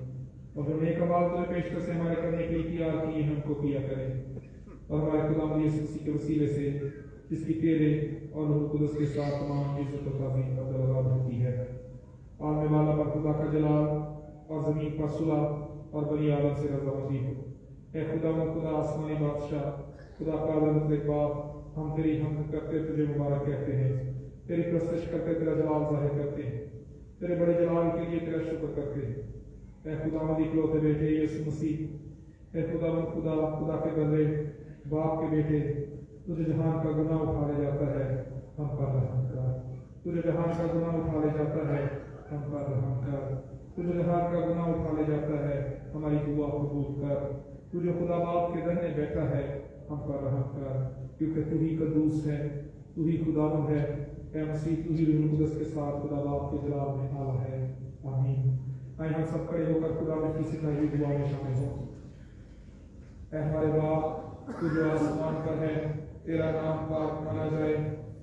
और जो नेक अमाल तुझे पेशकश से हमारे करने के लिए तैयार किए हैं उनको किया करें, और हमारे खुदा यीशु मसीह के वसीले से जिसकी तेरे और रूह कुदस के साथ तमाम इज्जत और ताज़ीम अब्दुल होती है। आलम वाला पर खुदा का जलाल और ज़मीन पर सुलह और बनी आदम से रज़ामंदी हो। ऐ खुदा आसमानी बादशाह, खुदा कादिर मुतलक बाप, हम तेरी हमद करते तुझे मुबारक कहते हैं, तेरी प्रस्तश करते तेरा जलाल ज़ाहिर करते हैं, तेरे बड़े जलाल के लिए तेरा शुक्र करते हैं। ऐ खुदावंद इकलौते बेटे यीशु मसीह, ऐ खुदा के बदले बाप के बेटे, तुझे जहान का गुनाह उठा ले जाता है, हम पर रहम कर। तुझे जहान का गुनाह उठा ले जाता है, हम पर रहम कर। तुझे जहान का गुनाह उठा ले जाता है, हमारी दुआ कबूल कर। तुझे खुदा बाप के दहने बैठा है, हम पर रहम कर, क्योंकि तू ही कद्दूस है, तू ही खुदावंद है। ऐ मसीह, तू ही रूह कुदस के साथ खुदा बाप के जलाल में आला है। आमीन। आइए हम सब खड़े होकर खुदा में की सिखाई हुई दुआ में शामिल हों। ऐ हमारे बाप, तू जो आसमान पर है, तेरा नाम पाक माना जाए,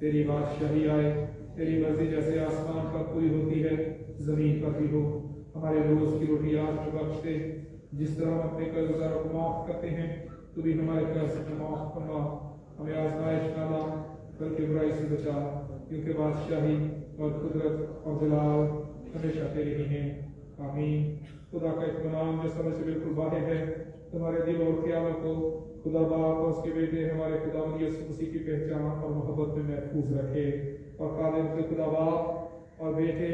तेरी बादशाही आए, तेरी मर्जी जैसे आसमान पर पूरी होती है जमीन पर भी हो। हमारे रोज की रोटी आज हमें बख्श दे, जिस तरह हम अपने कर्जदारों को माफ करते हैं, तू भी हमारे कर्ज को माफ फरमा। हमें आजमाइश न ला, बल्कि बुराई से बचा, क्योंकि बादशाही और कुदरत और जलाल हमेशा तेरे ही हैं। आमीन। खुदा का इत्मीनान जो समझ से बिल्कुल बाहर है, तुम्हारे दिल और ख्यालों को खुदा बाप और उसके बेटे हमारे खुदा यीशु मसीह की पहचान और मोहब्बत में महफूज रखे, और कादिर के खुदा बाप और बेटे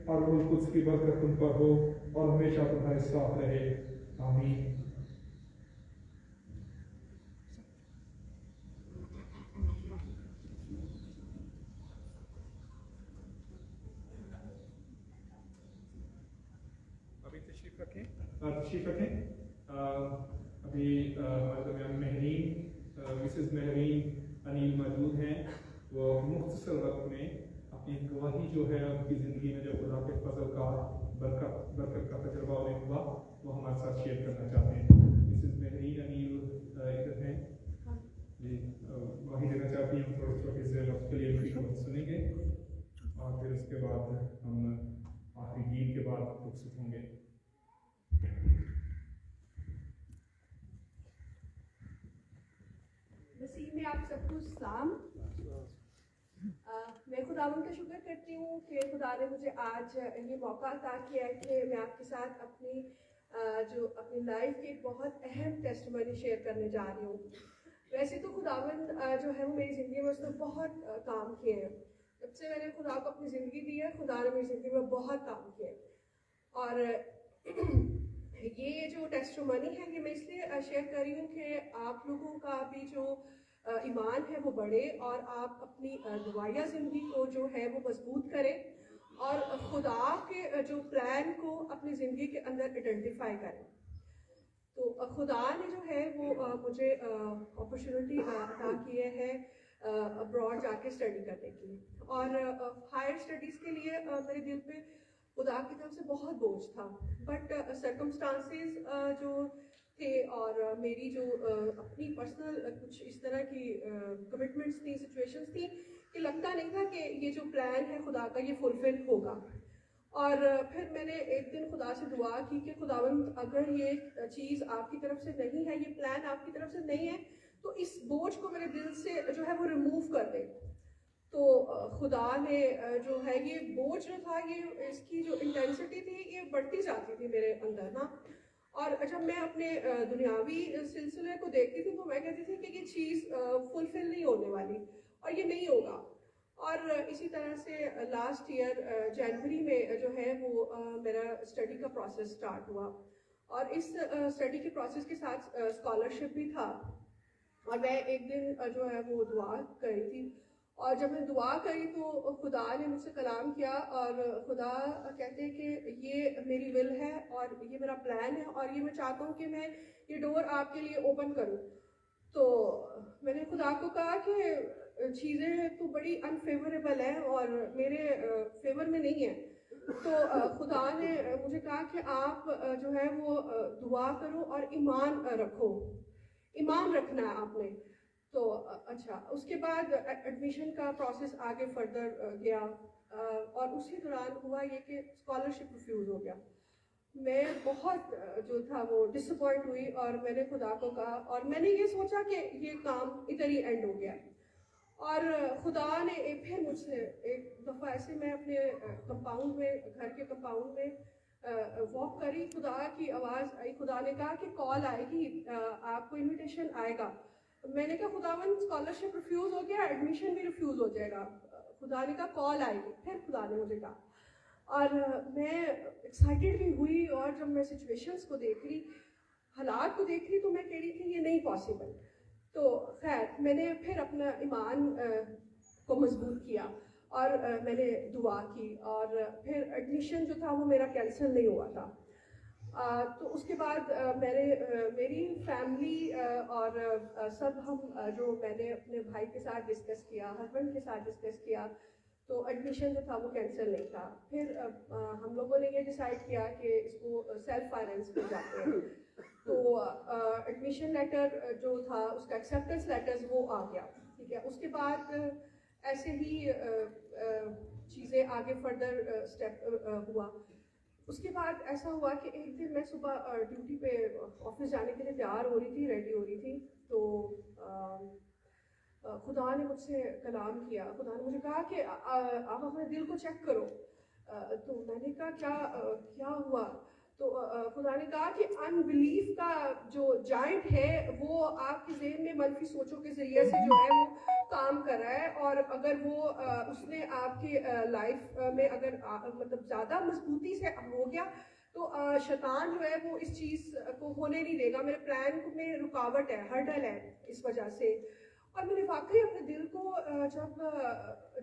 और रूह कुद्स की बरकत तुम पर हो और हमेशा तुम्हारे साथ रहे। आमीन। अभी तशरीफ रखें। अभी हमारे दरमियान मिसेस महरीन अनिल मौजूद हैं। वो मुख्तसर वक्त में अपनी गवाही जो है उनकी ज़िंदगी में जो खुदा के फजल का बरकत का तजर्बा उन्हें हुआ, वो हमारे साथ शेयर करना चाहते हैं। मिसेस महरीन अनिल इधर हैं जी, गवाही देना चाहती हैं। थोड़े छोटे से वक्त के लिए उनकी गवाही सुनेंगे और फिर उसके बाद हम आखिरी गीत के बाद रुखसत होंगे। मसीह में आप सबको सलाम। मैं खुदावंद का शुक्र करती हूँ कि खुदा ने मुझे आज ये मौका अता किया है कि मैं आपके साथ अपनी लाइफ की एक बहुत अहम टेस्टिमनी शेयर करने जा रही हूँ। वैसे तो खुदावंद जो है वो मेरी ज़िंदगी में उसने बहुत काम किए हैं। जब से मैंने खुदा को अपनी ज़िंदगी दी है, खुदा ने मेरी ज़िंदगी में बहुत काम किए। और ये जो टेस्टिमनी है ये मैं इसलिए शेयर कर रही हूँ कि आप लोगों का भी जो ईमान है वो बढ़े और आप अपनी दुआया ज़िंदगी को जो है वो मजबूत करें और खुदा के जो प्लान को अपनी ज़िंदगी के अंदर आइडेंटिफाई करें। तो खुदा ने जो है वो मुझे अपॉर्चुनिटी अता किए है अब्रॉड जाके स्टडी करने की, और हायर स्टडीज़ के लिए मेरे दिल पे खुदा की तरफ से बहुत बोझ था, बट सर्कमस्टांसेस जो थे और मेरी जो अपनी पर्सनल कुछ इस तरह की कमिटमेंट्स थी, सिचुएशंस थी कि लगता नहीं था कि ये जो प्लान है खुदा का ये फुलफिल होगा। और फिर मैंने एक दिन खुदा से दुआ की कि खुदावंद अगर ये चीज़ आपकी तरफ से नहीं है, ये प्लान आपकी तरफ से नहीं है, तो इस बोझ को मेरे दिल से जो है वो रिमूव कर दे। तो खुदा ने जो है ये बोझ जो था, ये इसकी जो इंटेंसिटी थी ये बढ़ती जाती थी मेरे अंदर ना। और जब मैं अपने दुनियावी सिलसिले को देखती थी तो मैं कहती थी कि ये चीज़ फुलफिल नहीं होने वाली और ये नहीं होगा। और इसी तरह से लास्ट ईयर जनवरी में जो है वो मेरा स्टडी का प्रोसेस स्टार्ट हुआ, और इस स्टडी के प्रोसेस के साथ स्कॉलरशिप भी था। اور میں ایک دن جو ہے وہ دعا کر رہی تھی، اور جب میں دعا کری تو خدا نے مجھ سے کلام کیا، اور خدا کہتے ہیں کہ یہ میری ول ہے اور یہ میرا پلان ہے، اور یہ میں چاہتا ہوں کہ میں یہ ڈور آپ کے لیے اوپن کروں. تو میں نے خدا کو کہا کہ چیزیں تو بڑی انفیوریبل ہیں اور میرے فیور میں نہیں ہیں. تو خدا نے مجھے کہا کہ آپ جو ہے وہ دعا کرو اور ایمان رکھو، ایمان رکھنا ہے آپ نے. تو اچھا، اس کے بعد ایڈمیشن کا پروسیس آگے فردر گیا، اور اسی دوران ہوا یہ کہ اسکالرشپ ریفیوز ہو گیا. میں بہت جو تھا وہ ڈس اپوائنٹ ہوئی، اور میں نے خدا کو کہا، اور میں نے یہ سوچا کہ یہ کام ادھر ہی اینڈ ہو گیا. اور خدا نے پھر مجھ سے ایک دفعہ ایسے میں اپنے کمپاؤنڈ میں، گھر کے کمپاؤنڈ میں واک کری، خدا کی آواز آئی. خدا نے کہا کہ کال آئے گی، آپ کو انویٹیشن آئے گا. میں نے کہا خداوند اسکالرشپ ریفیوز ہو گیا، ایڈمیشن بھی ریفیوز ہو جائے گا. خدا نے کہا کال آئے گی. پھر خدا نے مجھے کہا، اور میں ایکسائٹیڈ بھی ہوئی، اور جب میں سچویشنس کو دیکھ رہی، حالات کو دیکھ رہی، تو میں کہہ رہی تھی یہ نہیں پاسبل. تو خیر میں نے پھر اپنا ایمان کو مضبوط کیا، اور میں نے دعا کی، اور پھر ایڈمیشن جو تھا وہ میرا کینسل نہیں ہوا تھا. تو اس کے بعد میری فیملی اور سب ہم جو میں نے اپنے بھائی کے ساتھ ڈسکس کیا، ہسبینڈ کے ساتھ ڈسکس کیا، تو ایڈمیشن جو تھا وہ کینسل نہیں تھا. پھر ہم لوگوں نے یہ ڈیسائیڈ کیا کہ اس کو سیلف فائنینس میں جاتے ہیں. تو ایڈمیشن لیٹر جو تھا اس کا ایکسیپٹنس لیٹرز وہ آ گیا. ٹھیک ہے، اس کے بعد ایسے ہی چیزیں آگے فردر اسٹیپ ہوا. اس کے بعد ایسا ہوا کہ ایک دن میں صبح ڈیوٹی پہ آفس جانے کے لیے تیار ہو رہی تھی، ریڈی ہو رہی تھی. تو خدا نے مجھ سے کلام کیا. خدا نے مجھے کہا کہ آپ اپنے دل کو چیک کرو. تو میں نے کہا کیا ہوا؟ تو خدا نے کہا کہ ان بلیف کا جو جائنٹ ہے وہ آپ کے ذہن میں منفی سوچوں کے ذریعے سے جو ہے وہ کام کر رہا ہے، اور اگر وہ اس نے آپ کے لائف میں اگر مطلب زیادہ مضبوطی سے ہو گیا تو شیطان جو ہے وہ اس چیز کو ہونے نہیں دے گا. میرے پلان میں رکاوٹ ہے، ہرڈل ہے اس وجہ سے. اور میں نے واقعی اپنے دل کو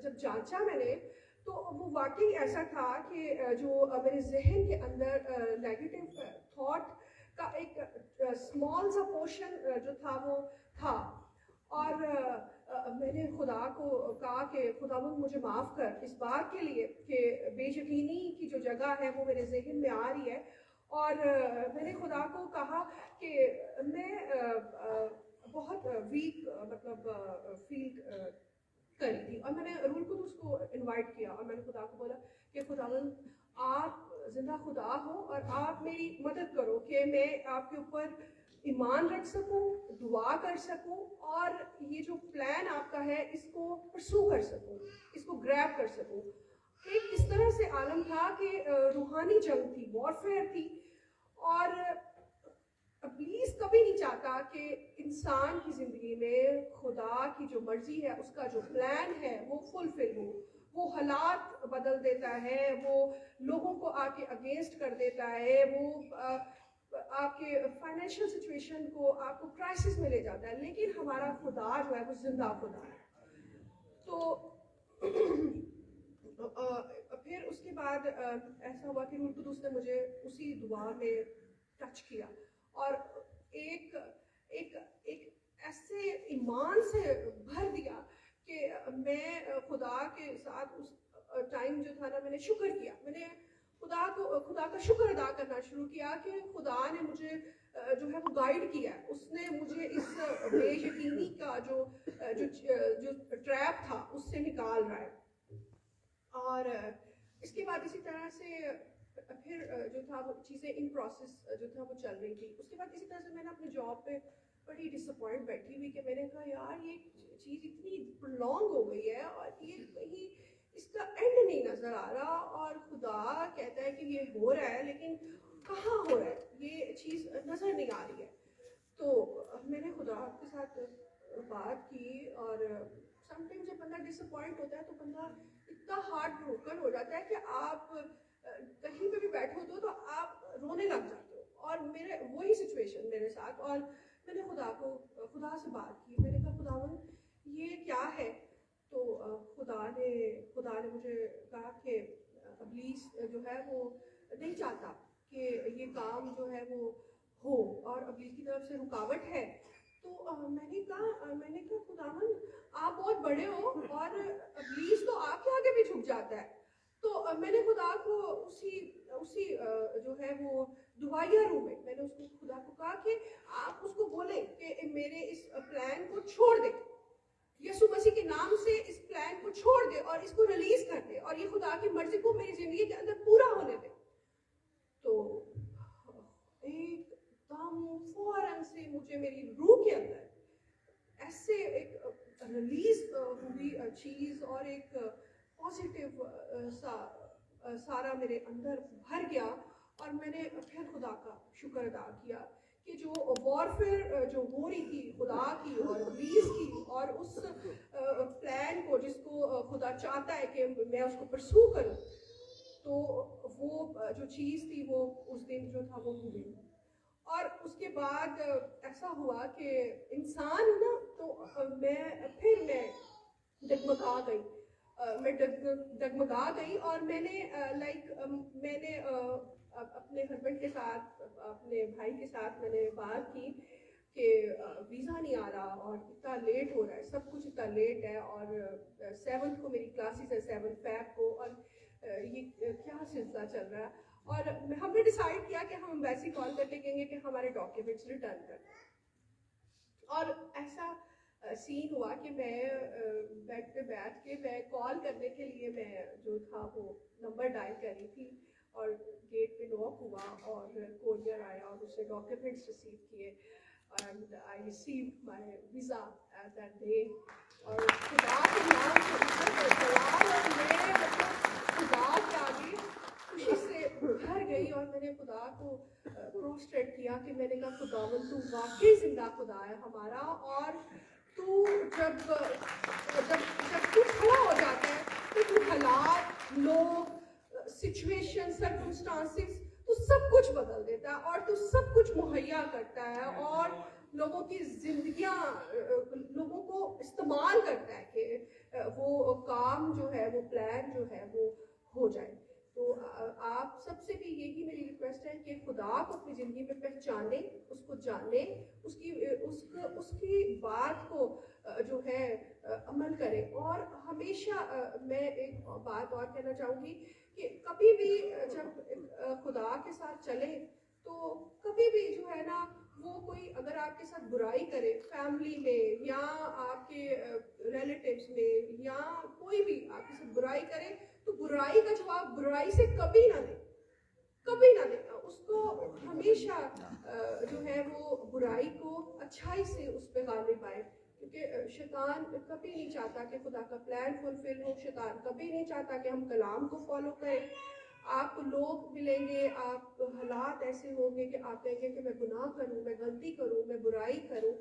جب جانچا میں نے، تو وہ واقعی ایسا تھا کہ جو میرے ذہن کے اندر نیگیٹو تھاٹ کا ایک اسمال سا پورشن جو تھا وہ تھا. اور میں نے خدا کو کہا کہ خداوند مجھے معاف کر اس بات کے لیے کہ بے یقینی کی جو جگہ ہے وہ میرے ذہن میں آ رہی ہے. اور میں نے خدا کو کہا کہ میں بہت ویک مطلب فیل کری تھی، اور میں نے روح القدس کو انوائٹ کیا، اور میں نے خدا کو بولا کہ خداوند آپ زندہ خدا ہو، اور آپ میری مدد کرو کہ میں آپ کے اوپر ایمان رکھ سکوں، دعا کر سکوں، اور یہ جو پلان آپ کا ہے اس کو پرسو کر سکوں، اس کو گریب کر سکوں. ایک اس طرح سے عالم تھا کہ روحانی جنگ تھی، وارفیئر تھی، اور ابلیس کبھی نہیں چاہتا کہ انسان کی زندگی میں خدا کی جو مرضی ہے، اس کا جو پلان ہے وہ فلفل ہو. وہ حالات بدل دیتا ہے، وہ لوگوں کو آپ کے اگینسٹ کر دیتا ہے، وہ آپ کے فائنینشیل سچویشن کو آپ کو کرائسس میں لے جاتا ہے. لیکن ہمارا خدا جو ہے وہ زندہ خدا ہے. تو پھر اس کے بعد ایسا ہوا کہ روح القدس نے مجھے اسی دعا میں ٹچ کیا، اور ایک ایسے ایمان سے بھر دیا کہ میں خدا کے ساتھ اس ٹائم جو تھا نا، میں نے شکر کیا. میں نے خدا کا شکر ادا کرنا شروع کیا کہ خدا نے مجھے جو ہے وہ گائیڈ کیا. اس نے مجھے اس بے یقینی کا جو ٹریپ تھا اس سے نکال رہا ہے. اور اس کے بعد اسی طرح سے پھر جو تھا وہ چیزیں ان پروسیس جو تھا وہ چل رہی تھی. اس کے بعد اسی طرح سے میں نے اپنی جاب پہ بڑی ڈس اپوائنٹ بیٹھی ہوئی کہ میں نے کہا یار یہ چیز اتنی پرولونگ ہو گئی ہے، اور یہ کہیں اس کا اینڈ نہیں نظر آ رہا، اور خدا کہتا ہے کہ یہ ہو رہا ہے لیکن کہاں ہو رہا ہے، یہ چیز نظر نہیں آ رہی ہے. تو میں نے خدا کے ساتھ بات کی، اور سم ٹائم جب بندہ ڈس اپوائنٹ ہوتا ہے تو بندہ اتنا ہارٹ بروکن ہو جاتا ہے کہ آپ کہیں پہ بھی بیٹھے ہوتے ہو تو آپ رونے لگ جاتے ہو. اور وہی سچویشن میرے ساتھ، اور میں نے خدا سے بات کی. میں نے کہا خداوند یہ کیا ہے؟ تو خدا نے مجھے کہا کہ ابلیس جو ہے وہ نہیں چاہتا کہ یہ کام جو ہے وہ ہو اور ابلیس کی طرف سے رکاوٹ ہے. تو میں نے کہا خداوند آپ بہت بڑے ہو اور ابلیس تو آپ کے آگے بھی جھک جاتا ہے. تو میں نے خدا کو اسی جو ہے وہ دعائیہ روم میں نے اس کو خدا کو کہا کہ آپ اس کو بولیں کہ میرے اس پلان کو چھوڑ دے, یسوع مسیح کے نام سے اس پلان کو چھوڑ دے اور اس کو ریلیز کر دے اور یہ خدا کی مرضی کو میری زندگی کے اندر پورا ہونے دے. تو ایک دم فوراً سے مجھے میری روح کے اندر ایسے ایک ریلیز ہوئی چیز اور ایک پازیٹیو سارا میرے اندر بھر گیا. اور میں نے پھر خدا کا شکر ادا کیا کہ جو وارفیئر جو ہو رہی تھی خدا کی اور ابلیس کی اور اس پلان کو جس کو خدا چاہتا ہے کہ میں اس کو پرسو کروں, تو وہ جو چیز تھی وہ اس دن جو تھا وہ ہوئی. اور اس کے بعد ایسا ہوا کہ انسان ہے نا, تو میں ڈگمگا گئی. میں ڈگمگا گئی اور میں نے اپنے ہسبینڈ کے ساتھ اپنے بھائی کے ساتھ میں نے بات کی کہ ویزا نہیں آ رہا اور اتنا لیٹ ہو رہا ہے, سب کچھ اتنا لیٹ ہے اور 7 کو میری کلاسز ہے 7 فیب کو, اور یہ کیا سلسلہ چل رہا ہے. اور ہم نے ڈیسائیڈ کیا کہ ہم ایمبیسی کال کر کے کہیں گے کہ ہمارے ڈاکیومنٹس ریٹرن کر. اور ایسا سین ہوا کہ میں بیڈ پہ بیٹھ کے میں کال کرنے کے لیے میں جو تھا وہ نمبر ڈائل کر رہی تھی اور گیٹ پہ نوک ہوا اور کوریئر آیا اور اس نے ڈاکیومنٹس ریسیو کیے and I received my visa that day. اور خدا کے نام سے خدا کے آگے خوشی سے بھر گئی اور میں نے خدا کو پروسٹریٹ کیا کہ میں نے کہا خداوند تو واقعی زندہ خدا ہے ہمارا, اور تو جب تو کھڑا ہو جاتا ہے تو حالات, لوگ, سچویشن, سرکمسٹانسز, تو سب کچھ بدل دیتا ہے اور تو سب کچھ مہیا کرتا ہے اور لوگوں کی زندگیاں, لوگوں کو استعمال کرتا ہے کہ وہ کام جو ہے وہ پلان جو ہے وہ ہو جائے. تو آپ سب سے بھی یہی میری ریکویسٹ ہے کہ خدا کو اپنی زندگی میں پہچانیں, اس کو جانیں, اس کی بات کو جو ہے عمل کریں. اور ہمیشہ میں ایک بات اور کہنا چاہوں گی کہ کبھی بھی جب خدا کے ساتھ چلیں تو کبھی بھی جو ہے نا وہ کوئی اگر آپ کے ساتھ برائی کرے فیملی میں یا آپ کے ریلیٹیوز میں یا کوئی بھی آپ کے ساتھ برائی کرے تو برائی کا جواب برائی سے کبھی نہ دیں, کبھی نہ دیں. اس کو ہمیشہ جو ہے وہ برائی کو اچھائی سے اس پہ غالب آئے, کیونکہ شیطان کبھی نہیں چاہتا کہ خدا کا پلان فلفل ہو. شیطان کبھی نہیں چاہتا کہ ہم کلام کو فالو کریں. آپ کو لوگ ملیں گے, آپ حالات ایسے ہوں گے کہ آپ کہیں گے کہ میں گناہ کروں, میں غلطی کروں, میں برائی کروں,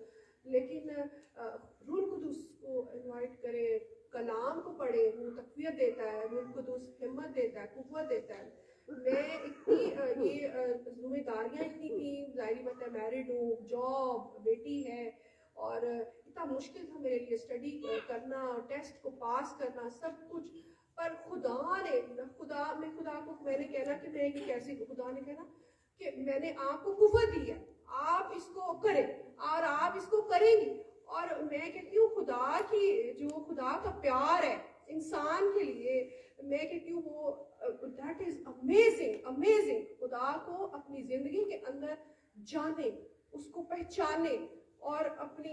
لیکن روح القدس کو انوائٹ کریں, کلام کو پڑھیں, وہ تقویت دیتا ہے, روح القدس ہمت دیتا ہے, قوت دیتا ہے. میں اتنی یہ ذمہ داریاں اتنی تھیں, ظاہری بات ہے میرڈ ہوں, جاب, بیٹی ہے, اور اتنا مشکل تھا میرے لیے اسٹڈی کرنا, ٹیسٹ کو پاس کرنا, سب کچھ. پر میں نے کہنا کہ میں یہ کیسے, خدا نے کہنا کہ میں نے آپ کو قوت دی ہے, آپ اس کو کریں اور آپ اس کو کریں گی. اور میں کہتی ہوں خدا کی جو خدا کا پیار ہے انسان کے لیے, میں کہتی ہوں وہ دیٹ از امیزنگ, امیزنگ. خدا کو اپنی زندگی کے اندر جانیں, اس کو پہچانیں اور اپنے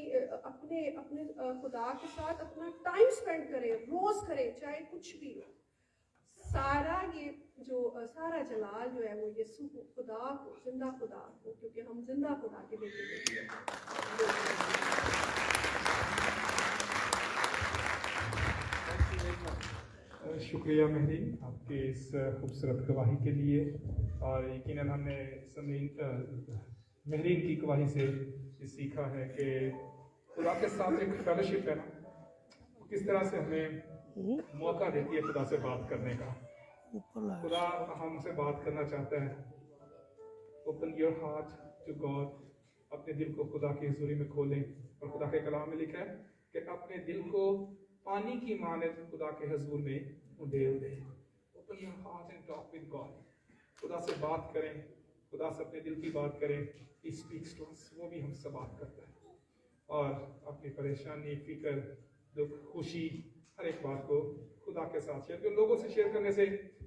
خدا کے ساتھ اپنا ٹائم اسپینڈ کریں, روز کریں, چاہے کچھ بھی ہو. سارا یہ جو سارا جلال جو ہے وہ یسوع کو, خدا کو, زندہ خدا کو, کیونکہ ہم زندہ خدا کے بیٹے ہیں. شکریہ مہرین آپ کے اس خوبصورت گواہی کے لیے. اور یقیناً ہم نے مہرین کی گواہی سے یہ سیکھا ہے کہ خدا کے ساتھ ایک فیلوشپ ہے نا, کس طرح سے ہمیں موقع دیتی ہے خدا سے بات کرنے کا. خدا ہم سے بات کرنا چاہتا ہے. Open your heart to God अपने दिल को खुदा की हुजूरी में खोलें। और खुदा के कलाम में लिखा है कि अपने दिल को पानी की मानद खुदा के हुजूर में उंडेल दें। Open your heart and talk with God. खुदा से बात करें, खुदा से अपने दिल की बात करें। ही स्पीक्स टू अस, वो भी हमसे बात करता है। और अपनी परेशानी, फिक्र, दुख, खुशी, हर एक बात को खुदा के साथ शेयर करें। लोगों से शेयर करने से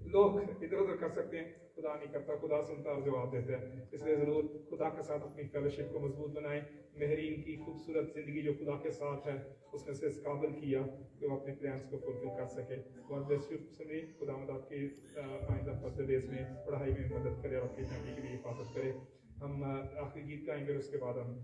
लोग इधर उधर कर सकते हैं, खुदा नहीं करता, खुदा सुनता और जवाब देता है। इसलिए ज़रूर खुदा के साथ अपनी फेलोशिप को मजबूत बनाएं। महरीन की खूबसूरत ज़िंदगी जो खुदा के साथ है, उसने से इस काबिल किया कि वो अपने प्लान्स को फुलफिल कर सके। गॉड ब्लेस यू सभी। खुदावंद आपकी आइंदा फर्दर डेज में पढ़ाई में मदद करे और आपकी फैमिली की भी हिफाजत करे। हम आखिरी गीत गाएंगे और उसके बाद हम